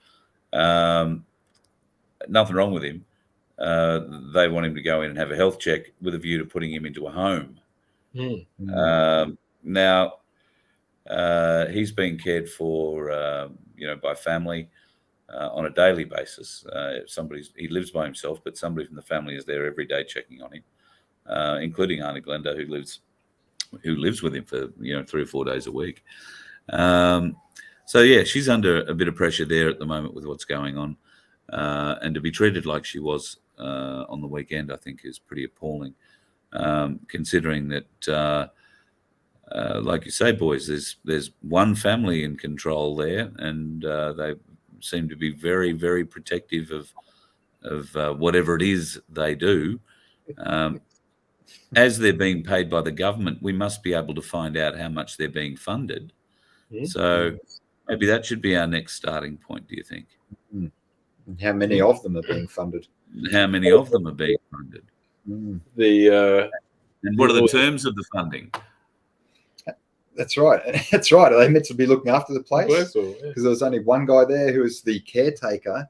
Nothing wrong with him. They want him to go in and have a health check with a view to putting him into a home. Now, he's being cared for, by family on a daily basis. He lives by himself, but somebody from the family is there every day checking on him, including Auntie Glenda, who lives with him for 3 or 4 days a week. So she's under a bit of pressure there at the moment with what's going on, and to be treated like she was on the weekend, I think, is pretty appalling. Considering that, like you say, boys, there's one family in control there, and they seem to be very, very protective of whatever it is they do. As they're being paid by the government, we must be able to find out how much they're being funded. So maybe that should be our next starting point, do you think? And how many of them are being funded? How many of them are being funded? Mm. And what are the terms of the funding? That's right. That's right. Are they meant to be looking after the place? Because there was only one guy there who was the caretaker.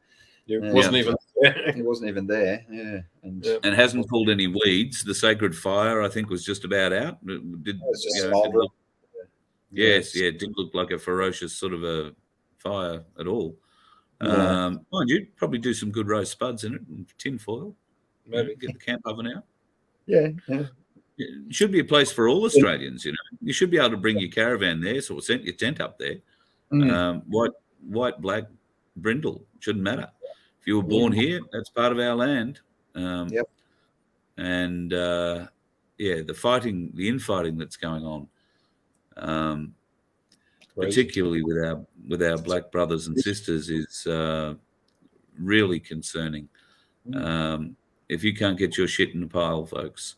He wasn't even there. He wasn't even there. Yeah. And hasn't pulled any weeds. The sacred fire, I think, was just about out. It didn't look like a ferocious sort of a fire at all. Mind you, probably do some good roast spuds in it and tin foil. Maybe get the camp oven out. Yeah. It should be a place for all Australians. You should be able to bring your caravan there, so send your tent up there. White, black, brindle, shouldn't matter. If you were born here, that's part of our land. And the infighting that's going on, particularly with our black brothers and sisters, is really concerning. If you can't get your shit in a pile, folks,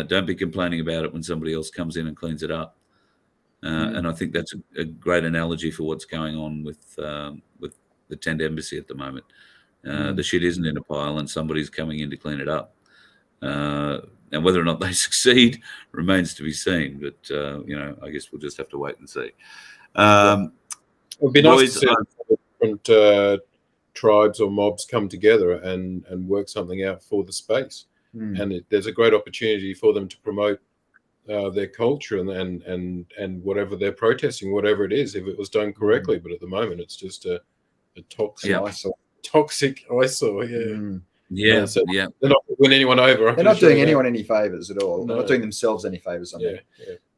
don't be complaining about it when somebody else comes in and cleans it up. And I think that's a great analogy for what's going on with the tent embassy at the moment. The shit isn't in a pile and somebody's coming in to clean it up. And whether or not they succeed remains to be seen. But, I guess we'll just have to wait and see. It would be nice to see different tribes or mobs come together and work something out for the space. And there's a great opportunity for them to promote their culture and whatever they're protesting, whatever it is, if it was done correctly. But at the moment, it's just a toxic eyesore. So they're not win anyone over. They're not doing anyone any favors at all. They're not doing themselves any favors. They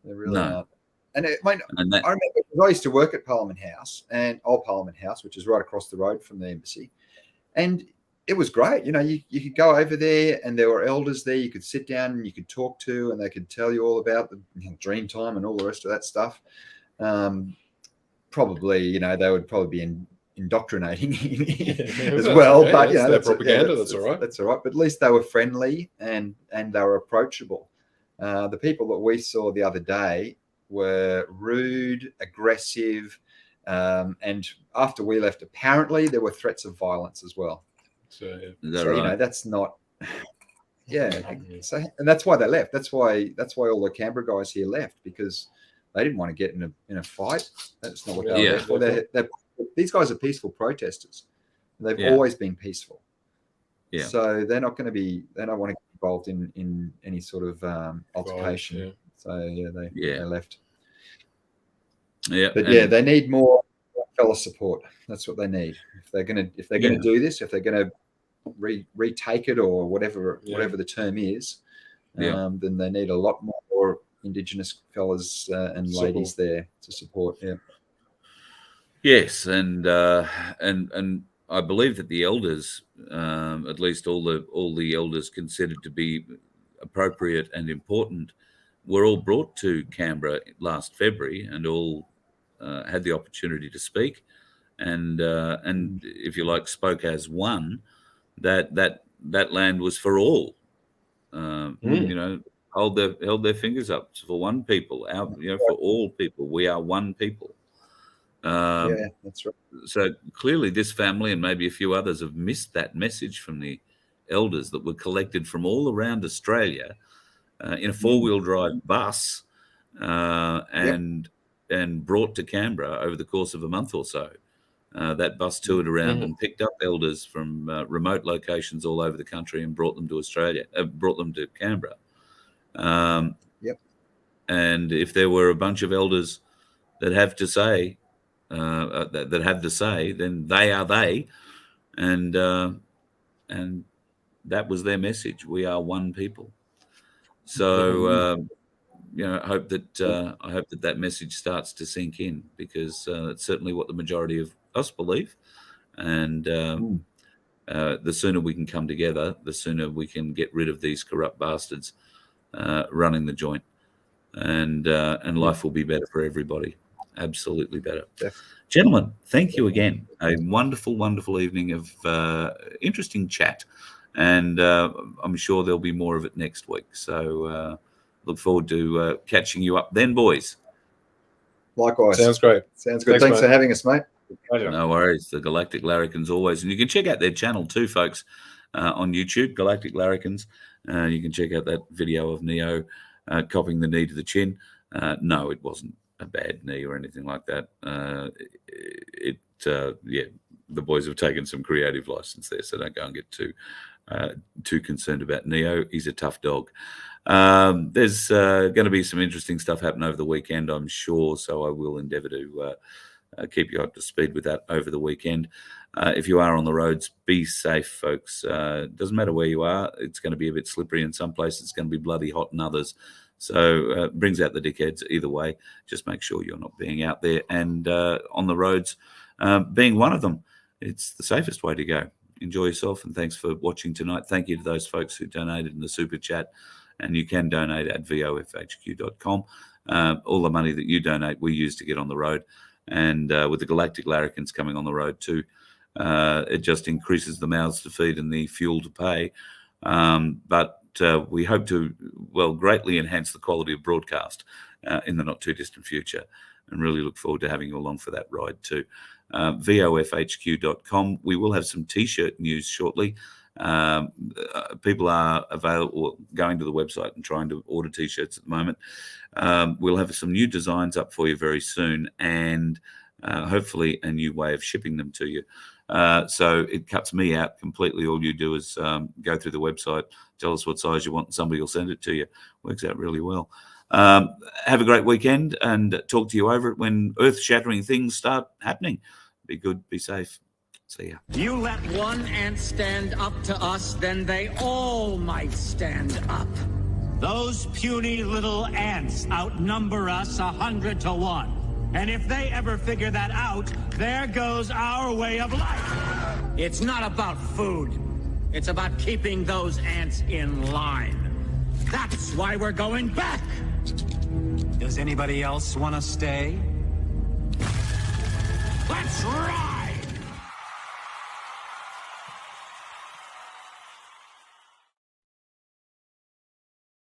really aren't. And I remember I used to work at Parliament House, and Old Parliament House, which is right across the road from the embassy, and it was great. You could go over there, and there were elders there. You could sit down and you could talk to, and they could tell you all about the dream time and all the rest of that stuff. Probably, they would probably be indoctrinating as well. But that's propaganda. That's all right. That's all right. But at least they were friendly and they were approachable. The people that we saw the other day were rude, aggressive, and after we left, apparently there were threats of violence as well. So that's not. So, and that's why they left. That's why all the Canberra guys here left, because They didn't want to get in a fight. That's not what they were Yeah. there for. These guys are peaceful protesters. They've Yeah. always been peaceful. Yeah. So they're not going to be. They don't want to get involved in any sort of altercation. Yeah. So they left. Yeah. But they need more fella support. That's what they need. If they're gonna do this, if they're gonna retake it or whatever the term is, then they need a lot more Indigenous fellas and ladies there to support. Yeah. Yes, and I believe that the elders, at least all the elders considered to be appropriate and important, were all brought to Canberra last February and all had the opportunity to speak, and if you like, spoke as one. That land was for all. You know, held their fingers up for one people. For all people, we are one people. Yeah, that's right. So clearly, this family and maybe a few others have missed that message from the elders that were collected from all around Australia in a 4-wheel drive bus and brought to Canberra over the course of a month or so. That bus toured around and picked up elders from remote locations all over the country and brought them to Australia, brought them to Canberra. And if there were a bunch of elders that have to say, that have the say, then they are they, and that was their message. We are one people. So I hope that that message starts to sink in, because it's certainly what the majority of us believe, and the sooner we can come together, the sooner we can get rid of these corrupt bastards running the joint, and life will be better for everybody. Absolutely better. Definitely. Gentlemen, thank you again. A wonderful, wonderful evening of interesting chat, and I'm sure there'll be more of it next week. So look forward to catching you up then, boys. Likewise. Sounds great. Sounds good. Thanks for having us, mate. Pleasure. No worries. The Galactic Larrikins always. And you can check out their channel too, folks, on YouTube, Galactic Larrikins. You can check out that video of Neo copping the knee to the chin. No, it wasn't a bad knee or anything like that. The boys have taken some creative license there, so don't go and get too concerned about Neo. He's a tough dog. There's going to be some interesting stuff happen over the weekend, I'm sure, so I will endeavour to keep you up to speed with that over the weekend. If you are on the roads, be safe, folks. Doesn't matter where you are. It's going to be a bit slippery in some places. It's going to be bloody hot in others. So brings out the dickheads either way. Just make sure you're not being out there and on the roads, being one of them. It's the safest way to go. Enjoy yourself, and thanks for watching tonight. Thank you to those folks who donated in the super chat, and you can donate at vofhq.com. All the money that you donate, we use to get on the road, and with the Galactic Larrikins coming on the road too, it just increases the mouths to feed and the fuel to pay. But we hope to, greatly enhance the quality of broadcast in the not too distant future, and really look forward to having you along for that ride too. VoFHQ.com. We will have some T-shirt news shortly. People are available, going to the website and trying to order T-shirts at the moment. We'll have some new designs up for you very soon, and hopefully a new way of shipping them to you. So it cuts me out completely. All you do is go through the website, tell us what size you want, and somebody will send it to you. Works out really well. Have a great weekend, and talk to you over it when earth-shattering things start happening. Be good, be safe. See ya. You let one ant stand up to us, then they all might stand up. Those puny little ants outnumber us 100 to 1. And if they ever figure that out, there goes our way of life. It's not about food. It's about keeping those ants in line. That's why we're going back. Does anybody else want to stay? Let's rock!